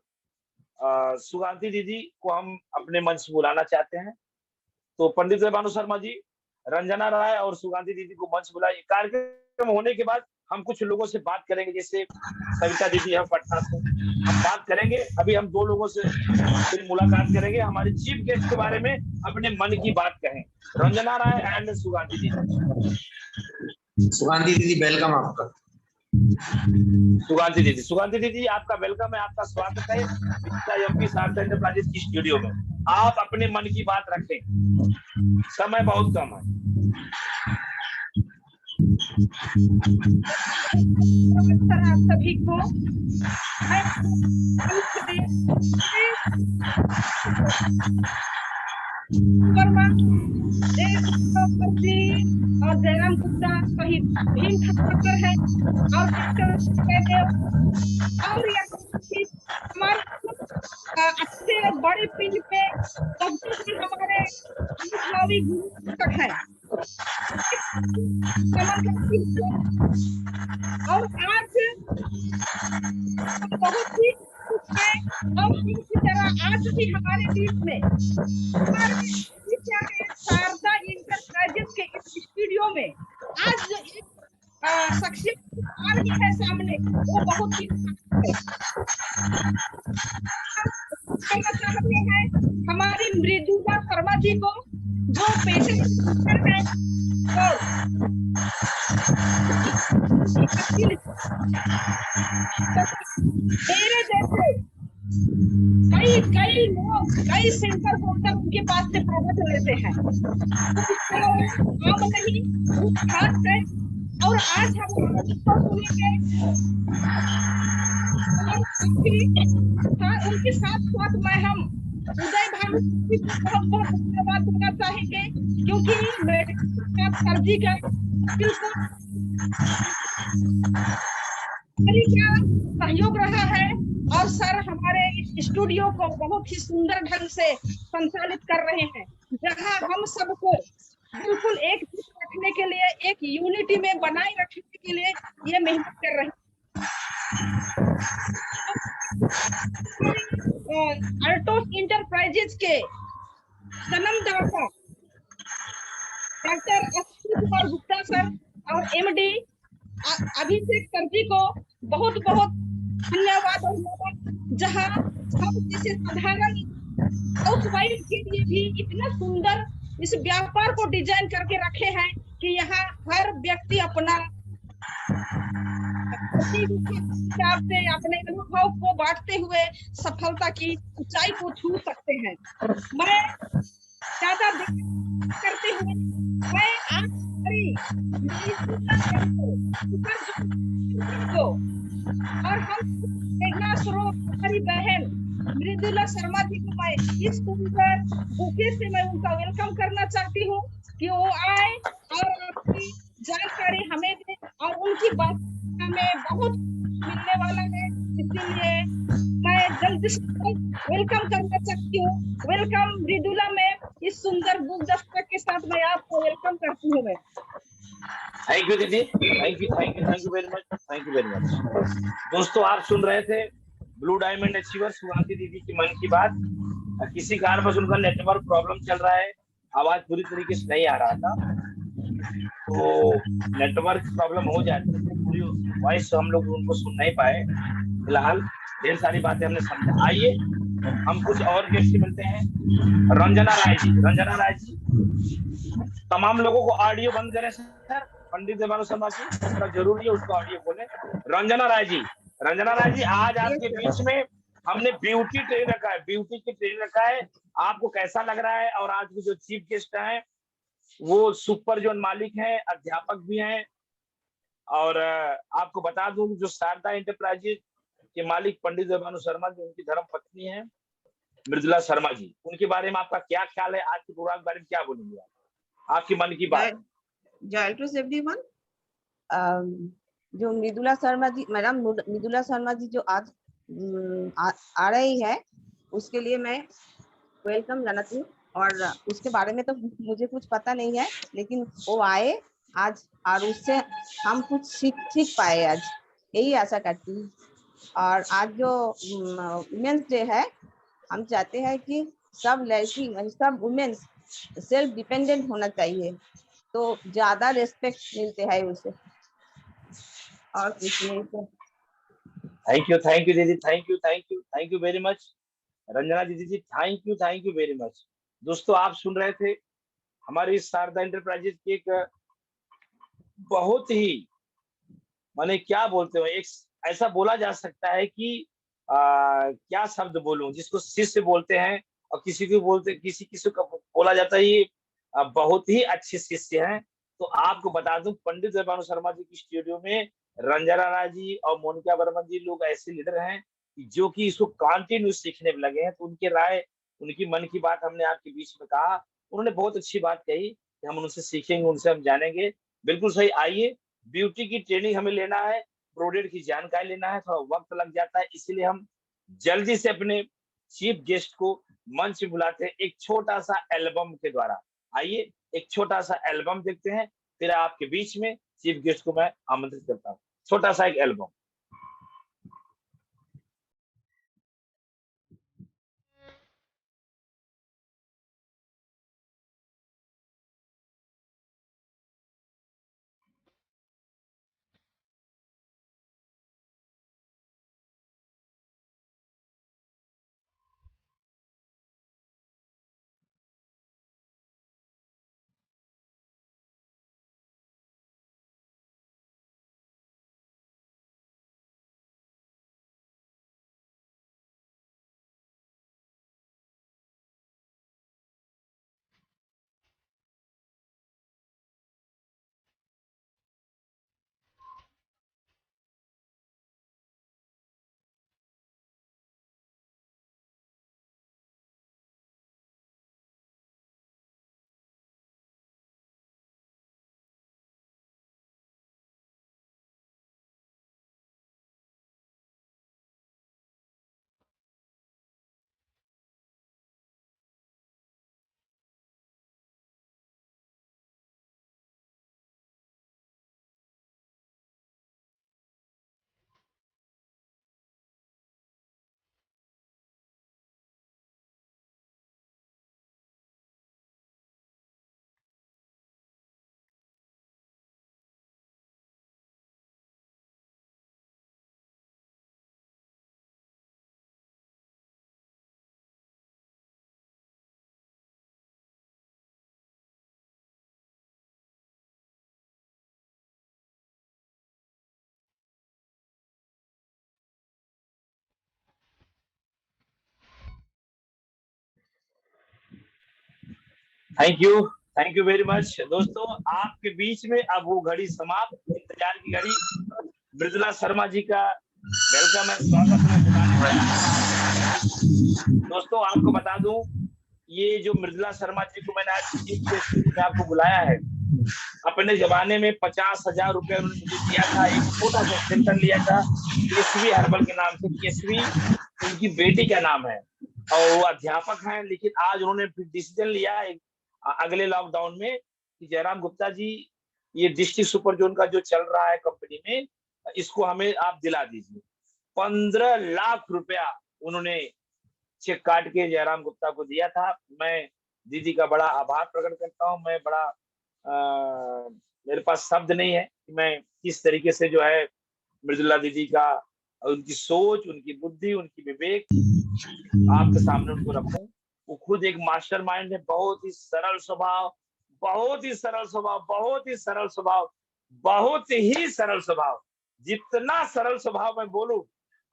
सुगांती दीदी को हम अपने मंच में बुलाना चाहते हैं। तो पंडित देवानु शर्मा जी, रंजना राय और सुगांती दीदी को मंच बुलाइए। कार्यक्रम होने के बाद हम कुछ लोगों से बात करेंगे, जैसे सविता दीदी है पटना से, हम बात करेंगे। अभी हम 2 लोगों से फिर मुलाकात करेंगे, हमारे चीफ गेस्ट के बारे में अपने मन की बात कहें। रंजना राय एंड सुगांती दीदी। सुगांती दीदी वेलकम आपका। सुगांती दीदी आपका वेलकम है, आपका स्वागत है एमपी सार्थक एंटरप्राइजेज की स्टूडियो में। आप अपने मन की बात रखें, समय बहुत कम है। नमस्कार आप सभी को। वर्मा, देव जी और जयराम गुप्ता, शहीद भीम थापाकर है और डॉक्टर जयदेव और यहाँ की हमारे अच्छे बड़े फील्ड पे सबसे भी हमारे अनुभवी गुरु शिक्षक है कमल करती हूँ। और आज हम बहुत ही खुश हैं और इसी तरह आज भी हमारे बीच में हमारे शारदा इंटरप्राइजेस के इस स्टूडियो में आज जो एक शख्सियत आ रही है सामने, वो बहुत ही है। कहना चाहते हैं हमारी मृदुला शर्मा जी को, जो पेशे है और मेरे जैसे कई लोग कई सेंटर होकर उनके पास से प्रवचन लेते हैं, आम नहीं खास है। और आज हम सुनेंगे उनके साथ साथ में हम उदय भानु बहुत बहुत धन्यवाद देना चाहेंगे, क्योंकि मेरे सर जी का बिल्कुल सहयोग रहा है और सर हमारे इस स्टूडियो को बहुत ही सुंदर ढंग से संचालित कर रहे हैं, जहां हम सबको बिल्कुल एक रखने के लिए, एक यूनिटी में बनाए रखने के लिए ये मेहनत कर रहे हैं। अल्टोस इंटरप्राइजेज के जन्मदाता डॉक्टर अश्विनी कुमार गुप्ता सर और एमडी अभिषेक सर जी को बहुत बहुत धन्यवाद और जहां हम जैसे साधारण हाउसवाइफ के लिए भी इतना सुंदर इस व्यापार को डिजाइन करके रखे हैं कि यहाँ हर व्यक्ति अपना हिसाब से अपने अनुभव को बांटते हुए सफलता की ऊंचाई को छू सकते हैं। मैं ज्यादा करते हुए मैं आज और हम हमारी बहन मृदुला शर्मा जी को मैं इस सुंदर बुके से मैं उनका वेलकम करना चाहती हूँ कि वो आए और अपनी जानकारी हमें दे, और उनकी बात हमें बहुत मिलने वाला है, इसीलिए मैं जल्दी से वेलकम करना चाहती हूँ। वेलकम मृदुला में इस सुंदर बुक दस्तक के साथ मैं आपको वेलकम करती हूँ। मैं थैंक यू दीदी, thank you very much, thank you very much. दोस्तों आप सुन रहे थे ब्लू डायमंड अचीवर्स सुगांती दीदी की मन की बात। किसी कारणवश उनका नेटवर्क प्रॉब्लम चल रहा है, आवाज पूरी तरीके से नहीं आ रहा था, तो नेटवर्क प्रॉब्लम हो जाती है, पूरी वॉइस हम लोग उनको सुन नहीं पाए। फिलहाल ढेर सारी बातें हमने समझा। आइए हम कुछ और गेस्ट से मिलते हैं। रंजना राय जी, रंजना राय जी, तमाम लोगों को ऑडियो बंद करें सर, पंडित देवानु शर्मा जी उसका जरूरी है, उसका ऑडियो बोले। रंजना राय जी, रंजना राय जी, आज आपके बीच में हमने ब्यूटी ट्रेन रखा है, ब्यूटी की ट्रेन रखा है, आपको कैसा लग रहा है? और आज के जो चीफ गेस्ट हैं वो सुपर जोन मालिक हैं, अध्यापक भी हैं, और आपको बता दूं जो शारदा इंटरप्राइजेज के मालिक पंडित देवानु शर्मा जी, उनकी धर्म पत्नी है मृदुला शर्मा जी। उनके बारे में आपका क्या ख्याल है? आज के प्रोग्राम के बारे में क्या बोलेंगे आप, आपकी मन की बात? जय टू एवरीवन। जो मृदुला शर्मा जी, मैडम मृदुला शर्मा जी जो आज आ रही है, उसके लिए मैं वेलकम जानती हूँ, और उसके बारे में तो मुझे कुछ पता नहीं है, लेकिन वो आए आज और उससे हम कुछ सीख पाए आज, यही आशा करती हूँ। और आज जो वुमेन्स डे है, हम चाहते हैं कि सब लड़की, सब वुमेन्स सेल्फ डिपेंडेंट होना चाहिए, तो ज्यादा रेस्पेक्ट मिलते हैं उसे, और कुछ नहीं। तो थैंक यू दीदी, thank you very much Ranjana दीदी जी, थैंक यू वेरी मच। दोस्तों आप सुन रहे थे हमारी शारदा इंटरप्राइजेज की एक बहुत ही, माने क्या बोलते हो, एक ऐसा बोला जा सकता है कि क्या शब्द बोलूं, जिसको शिष्य बोलते हैं, और किसी को बोलते, किसी को बोला जाता है ये बहुत ही अच्छे शिष्य हैं। तो आपको बता दूं पंडित देवानु शर्मा जी की स्टूडियो में रंजना राय जी और मोनिका बर्मन जी लोग ऐसे लीडर हैं जो कि इसको कंटिन्यू सीखने में लगे हैं, तो उनके राय उनकी मन की बात हमने आपके बीच में कहा। उन्होंने बहुत अच्छी बात कही कि हम उनसे सीखेंगे, उनसे हम जानेंगे। बिल्कुल सही। आइए, ब्यूटी की ट्रेनिंग हमें लेना है, प्रोडक्ट की जानकारी लेना है, थोड़ा वक्त लग जाता है, इसलिए हम जल्दी से अपने चीफ गेस्ट को मंच में बुलाते हैं एक छोटा सा एल्बम के द्वारा। आइए एक छोटा सा एल्बम देखते हैं, फिर आपके बीच में चीफ गेस्ट को मैं आमंत्रित करता हूँ। छोटा सा एक album. Thank you very much दोस्तों। आपके बीच में अब वो घड़ी समाप्त, इंतजार की घड़ी। मृदुला शर्मा जी का वेलकम है, स्वागत है दोस्तों। आपको बता दूं, ये जो मृदुला शर्मा जी को मैंने आज चीफ गेस्ट में आपको बुलाया है, अपने जमाने में 50,000 रुपए उन्होंने मुझे दिया था, एक छोटा सा सेंटर लिया था केसवी हर्बल के नाम से। केसवी उनकी बेटी का नाम है और वो अध्यापक हैं, लेकिन आज उन्होंने डिसीजन लिया है अगले लॉकडाउन में कि जयराम गुप्ता जी, ये डिस्ट्रिक्ट सुपर जोन का जो चल रहा है कंपनी में, इसको हमें आप दिला दीजिए। 15 लाख रुपया उन्होंने चेक काट के जयराम गुप्ता को दिया था। मैं दीदी का बड़ा आभार प्रकट करता हूँ। मैं बड़ा मेरे पास शब्द नहीं है कि मैं किस तरीके से जो है मृदुला दीदी का, उनकी सोच, उनकी बुद्धि, उनकी विवेक आपके सामने उनको रखूं। वो खुद एक मास्टर माइंड है, बहुत ही सरल स्वभाव, बहुत ही सरल स्वभाव, बहुत ही सरल स्वभाव, बहुत ही सरल स्वभाव। जितना सरल स्वभाव मैं बोलूं,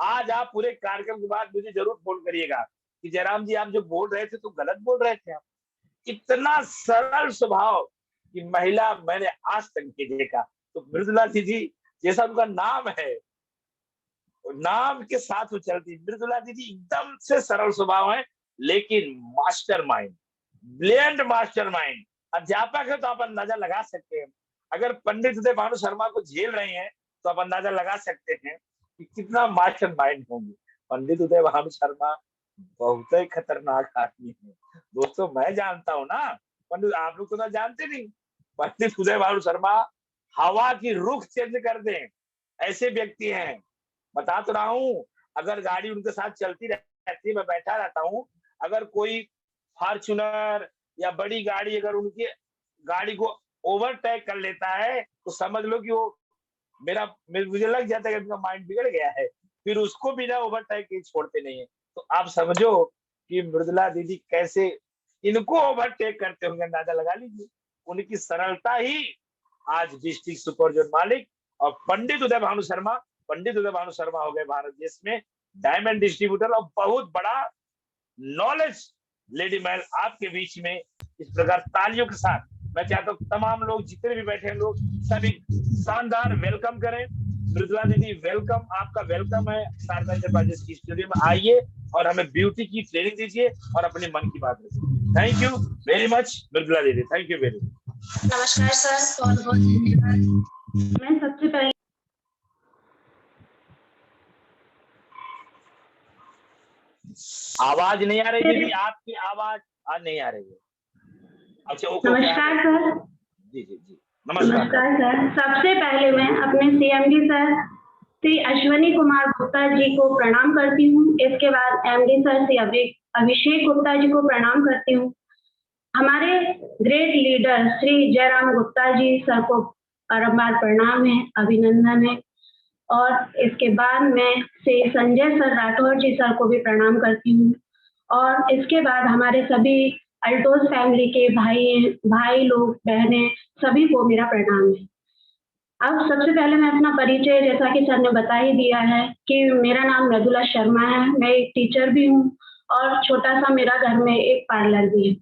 आज आप पूरे कार्यक्रम के बाद मुझे जरूर फोन करिएगा कि जयराम जी आप जो बोल रहे थे तो गलत बोल रहे थे आप। इतना सरल स्वभाव की महिला मैंने आज तक नहीं देखा। तो मृदुला दीदी जैसा उनका नाम है, नाम के साथ वो चलती। मृदुला दीदी एकदम से सरल स्वभाव है, लेकिन मास्टरमाइंड, ब्रिलियंट मास्टरमाइंड। अध्यापक है तो आप अंदाजा लगा सकते हैं, अगर पंडित उदय भानु शर्मा को झेल रहे हैं तो आप अंदाजा लगा सकते हैं कि कितना मास्टरमाइंड होंगे। पंडित उदय भानु शर्मा बहुत ही खतरनाक आदमी है दोस्तों। मैं जानता हूँ ना, पंडित आप लोग तो ना जानते नहीं। पंडित उदय भानु शर्मा हवा की रुख चेंज कर दें ऐसे व्यक्ति हैं। बता तो रहा हूँ, अगर गाड़ी उनके साथ चलती रहती है, मैं बैठा रहता हूँ, अगर कोई फॉर्च्यूनर या बड़ी गाड़ी अगर उनकी गाड़ी को ओवरटेक कर लेता है तो समझ लो कि वो मुझे लग जाता है कि उनका माइंड बिगड़ गया है, फिर उसको बिना ओवरटेक के छोड़ते नहीं है। तो आप समझो कि मृदुला दीदी कैसे इनको ओवरटेक करते होंगे, अंदाजा लगा लीजिए। उनकी सरलता ही आज डिस्ट्रिक्ट सुपर जोन मालिक और पंडित उदय भानु शर्मा हो गए भारत देश में डायमंड डिस्ट्रीब्यूटर और बहुत बड़ा नॉलेज लेडी मैन आपके बीच में। इस प्रकार तालियों के साथ मैं चाहता हूँ तमाम लोग जितने भी बैठे हैं लोग सभी शानदार वेलकम करें मृदुला दीदी वेलकम, आपका वेलकम है शारदा एंटरप्राइजेस की स्टूडियो में। आइए और हमें ब्यूटी की ट्रेनिंग दीजिए और अपने मन की बात रखिए। Thank you very much Mridula दीदी, थैंक यू वेरी मच। नमस्कार सर, बहुत बहुत धन्यवाद। मैं सबसे पहले आवाज नहीं आ रही दीदी, आपकी आवाज आज नहीं आ रही है। अच्छा ओके, नमस्कार सर। जी जी जी नमस्कार सर। सबसे पहले मैं अपने सीएमडी सर श्री अश्विनी कुमार गुप्ता जी को प्रणाम करती हूँ। इसके बाद एमडी सर श्री अभिषेक गुप्ता जी को प्रणाम करती हूँ। हमारे great leader Shri Jairam Gupta ji sir को बारंबार प्रणाम है, अभिनंदन है। और इसके बाद मैं श्री संजय सर राठौर जी सर को भी प्रणाम करती हूँ। और इसके बाद हमारे सभी अल्टोज फैमिली के भाई लोग, बहनें, सभी को मेरा प्रणाम है। अब सबसे पहले मैं अपना परिचय, जैसा कि सर ने बता ही दिया है कि मेरा नाम मृदुला शर्मा है। मैं एक टीचर भी हूँ और छोटा सा मेरा घर में एक पार्लर भी है,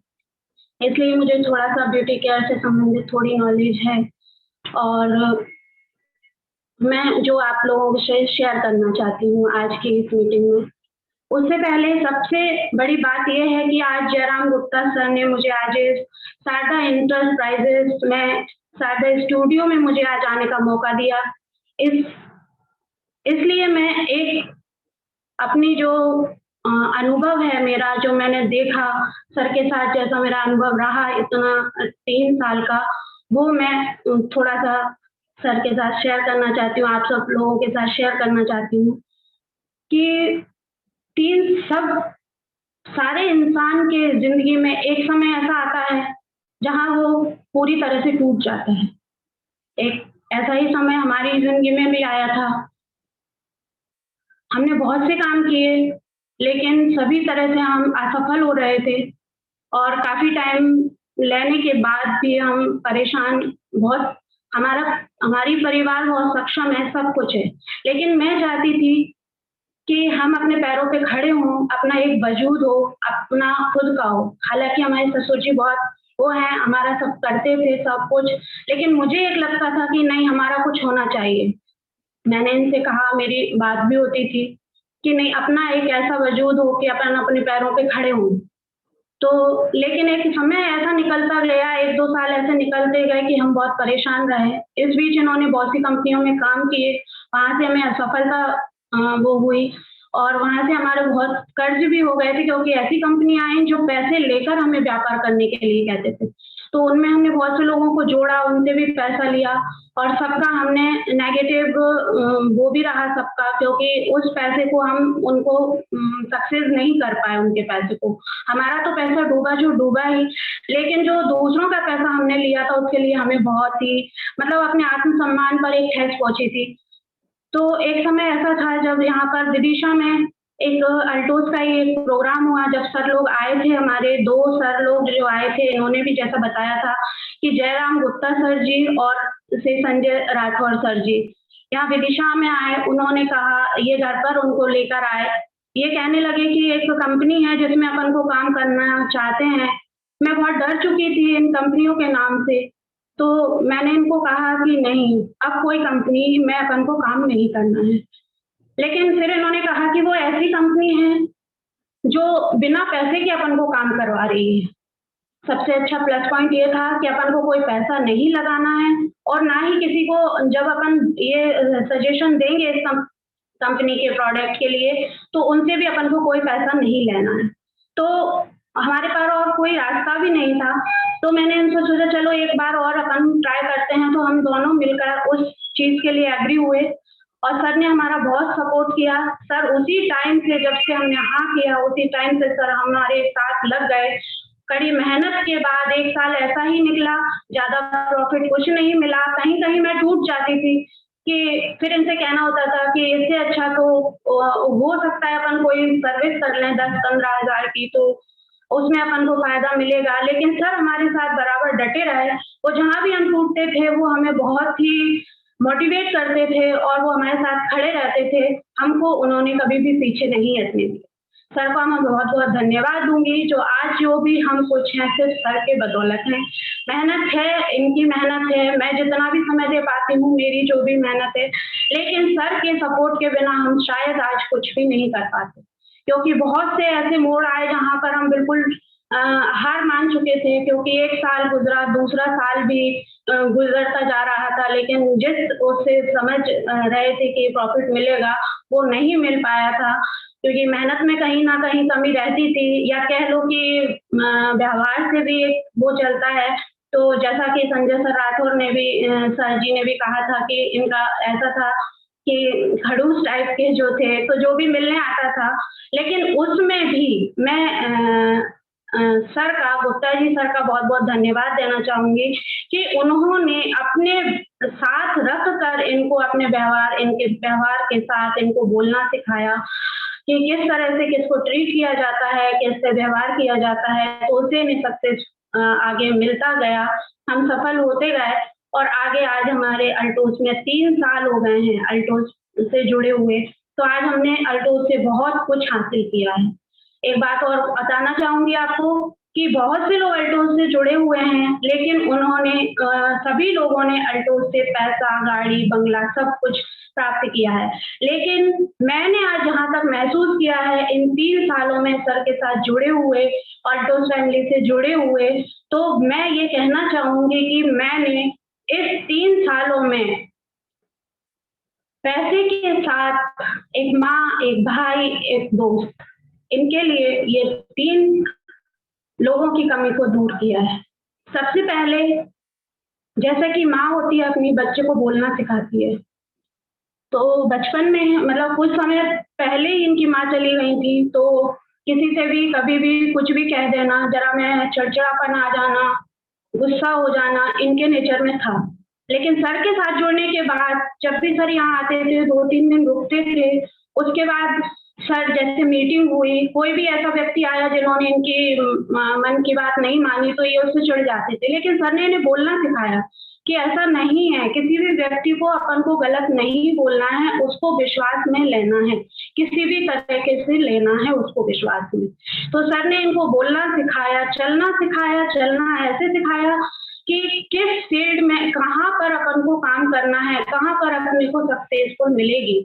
इसलिए मुझे थोड़ा सा ब्यूटी केयर से संबंधित थोड़ी नॉलेज है और मैं जो आप लोगों से शेयर करना चाहती हूँ आज की इस मीटिंग में। उससे पहले सबसे बड़ी बात यह है कि आज जयराम गुप्ता सर ने मुझे आज शारदा एंटरप्राइजेस में, शारदा स्टूडियो में मुझे आज आने का मौका दिया। इसलिए मैं एक अपनी जो अनुभव है मेरा, जो मैंने देखा सर के साथ, जैसा मेरा अनुभव रहा इतना 3 साल का, वो मैं थोड़ा सा सर के साथ शेयर करना चाहती हूँ, आप सब लोगों के साथ शेयर करना चाहती हूँ कि सारे इंसान के जिंदगी में एक समय ऐसा आता है जहां वो पूरी तरह से टूट जाता है। एक ऐसा ही समय हमारी जिंदगी में भी आया था। हमने बहुत से काम किए, लेकिन सभी तरह से हम असफल हो रहे थे और काफी टाइम लेने के बाद भी हम परेशान, बहुत हमारी परिवार बहुत सक्षम है, सब कुछ है, लेकिन मैं चाहती थी कि हम अपने पैरों पे खड़े हों, अपना एक वजूद हो, अपना खुद का हो। हालांकि हमारे ससुर जी बहुत वो है, हमारा सब करते थे सब कुछ, लेकिन मुझे एक लगता था कि नहीं, हमारा कुछ होना चाहिए। मैंने इनसे कहा, मेरी बात भी होती थी कि नहीं, अपना एक ऐसा वजूद हो कि अपन अपने पैरों पे खड़े हों। तो लेकिन एक समय ऐसा निकलता गया, 1-2 साल ऐसे निकलते गए कि हम बहुत परेशान रहे। इस बीच इन्होंने बहुत सी कंपनियों में काम किए, वहां से हमें असफलता वो हुई और वहां से हमारे बहुत कर्ज भी हो गए थे, क्योंकि ऐसी कंपनियां आई जो पैसे लेकर हमें व्यापार करने के लिए कहते थे। तो उनमें हमने बहुत से लोगों को जोड़ा, उनसे भी पैसा लिया और सबका हमने नेगेटिव वो भी रहा सबका, क्योंकि उस पैसे को हम उनको सक्सेस नहीं कर पाए, उनके पैसे को। हमारा तो पैसा डूबा जो डूबा ही, लेकिन जो दूसरों का पैसा हमने लिया था उसके लिए हमें बहुत ही, मतलब अपने आत्मसम्मान पर एक ठेस पहुंची थी। तो एक समय ऐसा था जब यहाँ पर विदिशा में एक अल्टोज का ही एक प्रोग्राम हुआ, जब सर लोग आए थे, हमारे 2 सर लोग जो आए थे, इन्होंने भी जैसा बताया था कि जयराम गुप्ता सर जी और से संजय राठौर सर जी यहाँ विदिशा में आए। उन्होंने कहा, ये घर पर उनको लेकर आए, ये कहने लगे कि एक कंपनी है जिसमें अपन को काम करना चाहते हैं। मैं बहुत डर चुकी थी इन कंपनियों के नाम से, तो मैंने इनको कहा कि नहीं, अब कोई कंपनी में अपन को काम नहीं करना है। लेकिन फिर इन्होंने कहा कि वो ऐसी कंपनी है जो बिना पैसे के अपन को काम करवा रही है। सबसे अच्छा प्लस पॉइंट ये था कि अपन को कोई पैसा नहीं लगाना है और ना ही किसी को, जब अपन ये सजेशन देंगे इस कंपनी के प्रोडक्ट के लिए, तो उनसे भी अपन को कोई पैसा नहीं लेना है। तो हमारे पास और कोई रास्ता भी नहीं था, तो मैंने इनसे सोचा चलो एक बार और अपन ट्राई करते हैं। तो हम दोनों मिलकर उस चीज के लिए एग्री हुए और सर ने हमारा बहुत सपोर्ट किया। सर उसी टाइम से, जब से हमने हाँ किया, उसी टाइम से सर हमारे साथ लग गए। कड़ी मेहनत के बाद 1 साल ऐसा ही निकला, ज्यादा प्रॉफिट कुछ नहीं मिला, कहीं कहीं मैं टूट जाती थी कि फिर इनसे कहना होता था कि इससे अच्छा तो हो सकता है अपन कोई सर्विस कर लें 10-15 हज़ार की, तो उसमें अपन को फायदा मिलेगा। लेकिन सर हमारे साथ बराबर डटे रहे, वो जहां भी हम टूटते थे वो हमें बहुत ही मोटिवेट करते थे और वो हमारे साथ खड़े रहते थे। हमको उन्होंने कभी भी पीछे नहीं हटने दिया। सर को मैं बहुत बहुत धन्यवाद दूंगी। जो आज जो भी हम कुछ हैं सिर्फ सर के बदौलत है। मेहनत है, इनकी मेहनत है, मैं जितना भी समय दे पाती हूँ मेरी जो भी मेहनत है, लेकिन सर के सपोर्ट के बिना हम शायद आज कुछ भी नहीं कर पाते, क्योंकि बहुत से ऐसे मोड़ आए जहाँ पर हम बिल्कुल हार मान चुके थे, क्योंकि एक साल गुजरा, दूसरा साल भी गुजरता जा रहा था, लेकिन जिस उससे समझ रहे थे कि प्रॉफिट मिलेगा वो नहीं मिल पाया था, क्योंकि मेहनत में कहीं ना कहीं कमी रहती थी, या कह लो कि व्यवहार से भी वो चलता है। तो जैसा कि संजय सर राठौर ने भी सर जी ने भी कहा था कि इनका ऐसा था कि खड़ूस टाइप के जो थे, तो जो भी मिलने आता था, लेकिन उसमें भी मैं सर का, गुप्ता जी सर का बहुत बहुत धन्यवाद देना चाहूंगी कि उन्होंने अपने साथ रख कर इनको अपने व्यवहार, इनके व्यवहार के साथ इनको बोलना सिखाया कि किस तरह से किसको ट्रीट किया जाता है, कैसे व्यवहार किया जाता है, तो उससे नहीं सक्सेस आगे मिलता गया, हम सफल होते गए और आगे आज हमारे अल्टोस में 3 साल हो गए हैं अल्टोस से जुड़े हुए, तो आज हमने अल्टोस से बहुत कुछ हासिल किया है। एक बात और बताना चाहूंगी आपको कि बहुत से लोग अल्टोस से जुड़े हुए हैं, लेकिन उन्होंने सभी लोगों ने अल्टोस से पैसा, गाड़ी, बंगला सब कुछ प्राप्त किया है, लेकिन मैंने आज जहां तक महसूस किया है इन 3 सालों में सर के साथ जुड़े हुए, अल्टोस फैमिली से जुड़े हुए, तो मैं ये कहना चाहूंगी कि मैंने इस 3 सालों में पैसे के साथ एक माँ, एक भाई, एक दोस्त, इनके लिए ये 3 लोगों की कमी को दूर किया है। सबसे पहले जैसा कि माँ होती है अपनी बच्चे को बोलना सिखाती है, तो बचपन में मतलब कुछ समय पहले ही इनकी माँ चली गई थी, तो किसी से भी कभी भी कुछ भी कह देना, जरा में चिड़चिड़ापन आ जाना, गुस्सा हो जाना इनके नेचर में था। लेकिन सर के साथ जुड़ने के बाद जब भी सर यहाँ आते थे 2-3 दिन रुकते थे, उसके बाद सर जैसे मीटिंग हुई, कोई भी ऐसा व्यक्ति आया जिन्होंने इनकी मन की बात नहीं मानी तो ये उससे चिढ़ जाते थे, लेकिन सर ने इन्हें बोलना सिखाया कि ऐसा नहीं है, किसी भी व्यक्ति को अपन को गलत नहीं बोलना है, उसको विश्वास में लेना है, किसी भी तरीके से लेना है उसको विश्वास में। तो सर ने इनको बोलना सिखाया, चलना ऐसे सिखाया कि किस फील्ड में कहाँ पर अपन को काम करना है, कहाँ पर अपने को सक्सेसफुल मिलेगी,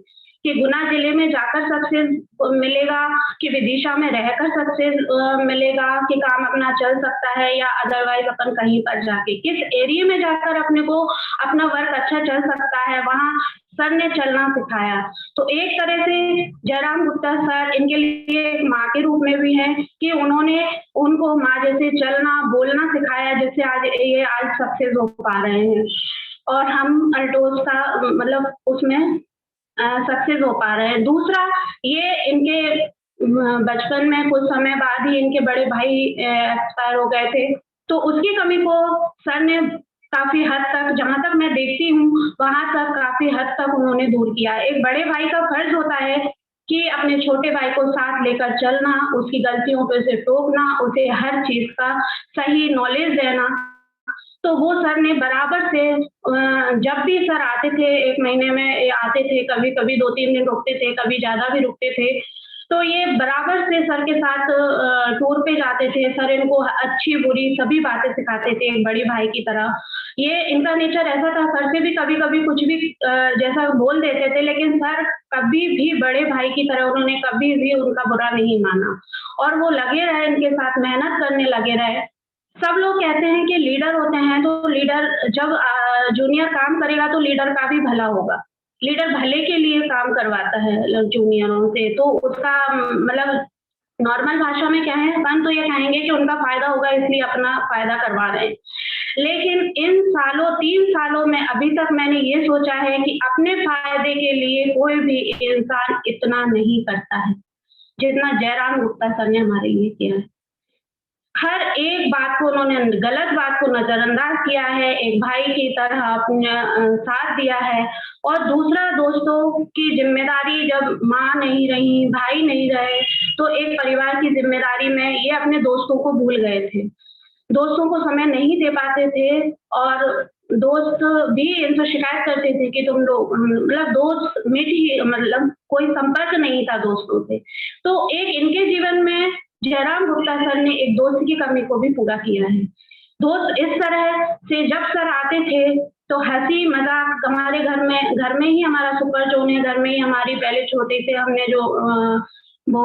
कि गुना जिले में जाकर सक्सेस मिलेगा, कि विदिशा में रहकर सक्सेस मिलेगा, कि काम अपना चल सकता है, या अदरवाइज अपन कहीं पर जाके किस एरिया में जाकर अपने को अपना वर्क अच्छा चल सकता है, वहाँ सर ने चलना सिखाया। तो एक तरह से जयराम गुप्ता सर इनके लिए एक माँ के रूप में भी है कि उन्होंने उनको माँ जैसे चलना बोलना सिखाया, जिससे आज सक्सेस हो पा रहे हैं और हम अल्टोस का मतलब उसमें सक्सेस हो पा रहे हैं। दूसरा, ये इनके बचपन में कुछ समय बाद ही इनके बड़े भाई एक्सपायर हो गए थे, तो उसकी कमी को सर ने काफी हद तक, जहां तक मैं देखती हूँ वहां तक काफी हद तक उन्होंने दूर किया। एक बड़े भाई का फर्ज होता है कि अपने छोटे भाई को साथ लेकर चलना, उसकी गलतियों पे उसे टोकना, उसे हर चीज का सही नॉलेज देना। तो वो सर ने बराबर से जब भी सर आते थे, 1 महीने में आते थे, कभी कभी 2-3 दिन रुकते थे, कभी ज्यादा भी रुकते थे, तो ये बराबर से सर के साथ टूर पे जाते थे। सर इनको अच्छी बुरी सभी बातें सिखाते थे एक बड़ी भाई की तरह। ये इनका नेचर ऐसा था, सर से भी कभी कभी कुछ भी जैसा बोल देते थे, लेकिन सर कभी भी बड़े भाई की तरह उन्होंने कभी भी उनका बुरा नहीं माना और वो लगे रहे इनके साथ, मेहनत करने लगे रहे। सब लोग कहते हैं कि लीडर होते हैं, तो लीडर जब जूनियर काम करेगा तो लीडर का भी भला होगा, लीडर भले के लिए काम करवाता है जूनियरों से, तो उसका मतलब नॉर्मल भाषा में क्या है, अपन तो ये कहेंगे कि उनका फायदा होगा इसलिए अपना फायदा करवा रहे हैं। लेकिन इन सालों 3 सालों में अभी तक मैंने ये सोचा है कि अपने फायदे के लिए कोई भी इंसान इतना नहीं करता है जितना जयराम गुप्ता सर ने हमारे लिए किया है। हर एक बात को उन्होंने, गलत बात को नजरअंदाज किया है, एक भाई की तरह अपने साथ दिया है। और दूसरा, दोस्तों की जिम्मेदारी जब माँ नहीं रही, भाई नहीं रहे, तो एक परिवार की जिम्मेदारी में ये अपने दोस्तों को भूल गए थे, दोस्तों को समय नहीं दे पाते थे और दोस्त भी इनसे शिकायत करते थे कि तुम लोग मतलब दोस्त मीठी मतलब कोई संपर्क नहीं था दोस्तों से। तो एक इनके जीवन में जयराम गुप्ता सर ने एक दोस्त की कमी को भी पूरा किया है। दोस्त इस तरह से जब सर आते थे तो हंसी मजाक हमारे घर में ही हमारा सुपर जोन है, घर में ही हमारी पहले छोटे से हमने जो वो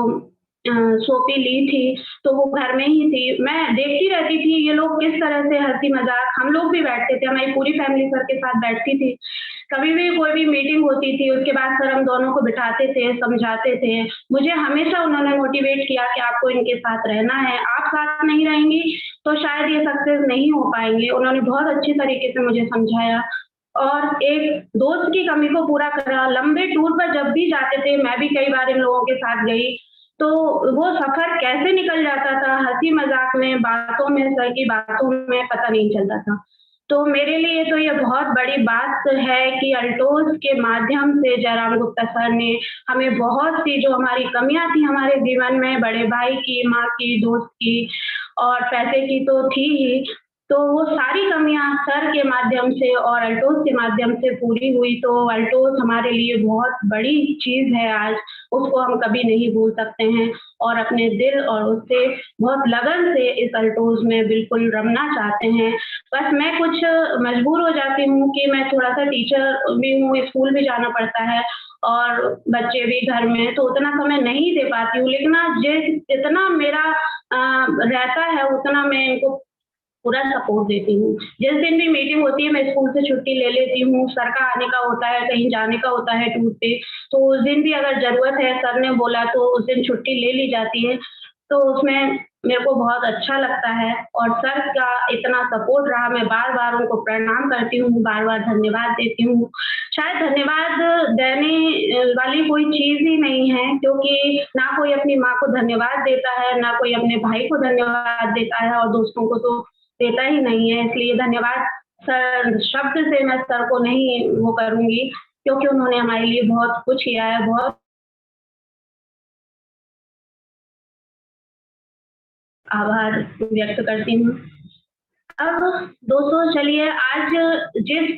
सोपी ली थी तो वो घर में ही थी। मैं देखती रहती थी ये लोग किस तरह से हंसी मजाक, हम लोग भी बैठते थे, हमारी पूरी फैमिली सर के साथ बैठती थी। कभी भी कोई भी मीटिंग होती थी उसके बाद सर हम दोनों को बिठाते थे, समझाते थे। मुझे हमेशा उन्होंने मोटिवेट किया कि आपको इनके साथ रहना है, आप साथ नहीं रहेंगी तो शायद ये सक्सेस नहीं हो पाएंगे। उन्होंने बहुत अच्छी तरीके से मुझे समझाया और एक दोस्त की कमी को पूरा करा। लंबे टूर पर जब भी जाते थे, मैं भी कई बार इन लोगों के साथ गई, तो वो सफर कैसे निकल जाता था हंसी मजाक में, बातों में, सर की बातों में पता नहीं चलता था। तो मेरे लिए तो ये बहुत बड़ी बात है कि अल्टोज के माध्यम से जयराम गुप्ता सर ने हमें बहुत सी जो हमारी कमियां थी हमारे जीवन में, बड़े भाई की, माँ की, दोस्त की और पैसे की तो थी ही, तो वो सारी कमियां सर के माध्यम से और अल्टोज के माध्यम से पूरी हुई। तो अल्टोज हमारे लिए बहुत बड़ी चीज है आज, उसको हम कभी नहीं भूल सकते हैं और अपने दिल और उससे बहुत लगन से इस अल्टोज में बिल्कुल रमना चाहते हैं। बस मैं कुछ मजबूर हो जाती हूँ कि मैं थोड़ा सा टीचर भी हूँ, स्कूल भी जाना पड़ता है और बच्चे भी घर में, तो उतना समय नहीं दे पाती हूँ, लेकिन जितना मेरा रहता है उतना मैं इनको पूरा सपोर्ट देती हूँ। जिस दिन भी मीटिंग होती है मैं स्कूल से छुट्टी ले लेती हूँ, सर का आने का होता है, कहीं जाने का होता है टूर पे, तो उस दिन भी अगर जरूरत है, सर ने बोला तो उस दिन छुट्टी ले ली जाती है। तो उसमें मेरे को बहुत अच्छा लगता है और सर का इतना सपोर्ट रहा, मैं बार बार उनको प्रणाम करती हूँ, बार बार धन्यवाद देती हूँ। शायद धन्यवाद देने वाली कोई चीज ही नहीं है, क्योंकि ना कोई अपनी माँ को धन्यवाद देता है, ना कोई अपने भाई को धन्यवाद देता है और दोस्तों को तो देता ही नहीं है। इसलिए धन्यवाद सर शब्द से मैं सर को नहीं वो करूंगी, क्योंकि उन्होंने हमारे लिए बहुत कुछ किया है। बहुत आभार व्यक्त करती हूँ। अब दोस्तों चलिए आज जिस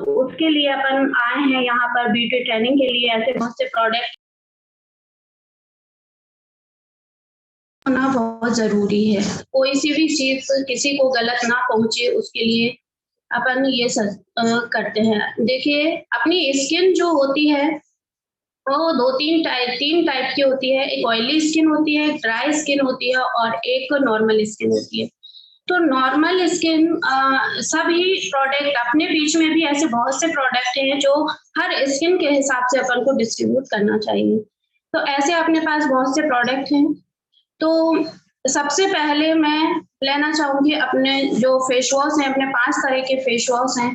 उसके लिए अपन आए हैं यहाँ पर ब्यूटी ट्रेनिंग के लिए, ऐसे बहुत से प्रोडक्ट होना बहुत जरूरी है। कोई सी भी चीज किसी को गलत ना पहुंचे उसके लिए अपन ये सब करते हैं। देखिए अपनी स्किन जो होती है वो तीन टाइप की होती है। एक ऑयली स्किन होती है, एक ड्राई स्किन होती है और एक नॉर्मल स्किन होती है। तो नॉर्मल स्किन सभी प्रोडक्ट अपने बीच में भी ऐसे बहुत से प्रोडक्ट हैं जो हर स्किन के हिसाब से अपन को डिस्ट्रीब्यूट करना चाहिए। तो ऐसे अपने पास बहुत से प्रोडक्ट हैं। तो सबसे पहले मैं लेना चाहूंगी अपने जो फेस वॉश है, अपने 5 तरह के फेस वॉश हैं।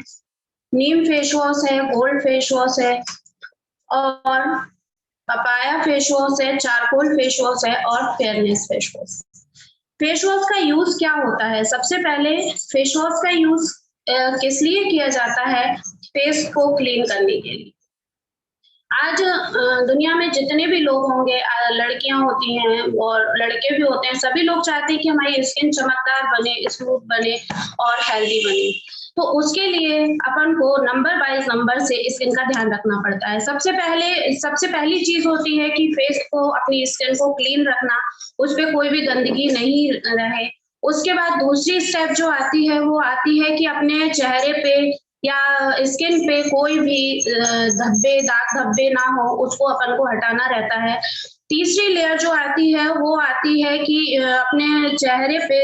नीम फेस वॉश है, गोल्ड फेस वॉश है और पपाया फेस वॉश है, चारकोल फेस वॉश है और fairness face wash. Face wash का यूज क्या होता है? सबसे पहले फेस वॉश का यूज किस लिए किया जाता है? फेस को क्लीन करने के लिए। आज दुनिया में जितने भी लोग होंगे, लड़कियां होती हैं और लड़के भी होते हैं, सभी लोग चाहते हैं कि हमारी स्किन चमकदार बने, स्मूथ बने और हेल्दी बने। तो उसके लिए अपन को नंबर बाय नंबर से स्किन का ध्यान रखना पड़ता है। सबसे पहली चीज होती है कि फेस को, अपनी स्किन को क्लीन रखना, उस पर कोई भी गंदगी नहीं रहे। उसके बाद दूसरी स्टेप जो आती है वो आती है कि अपने चेहरे पे या स्किन पे कोई भी दाग धब्बे ना हो, उसको अपन को हटाना रहता है। तीसरी लेयर जो आती है वो आती है कि अपने चेहरे पे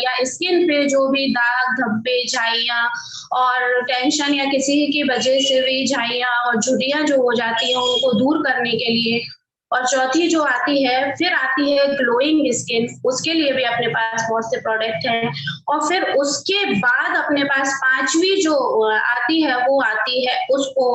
या स्किन पे जो भी दाग धब्बे, झाइयाँ और टेंशन या किसी की वजह से भी झाइयाँ और झुर्रियाँ जो हो जाती हैं उनको दूर करने के लिए। और चौथी जो आती है ग्लोइंग स्किन, उसके लिए भी अपने पास बहुत से प्रोडक्ट हैं। और फिर उसके बाद अपने पास 5वीं जो आती है वो आती है उसको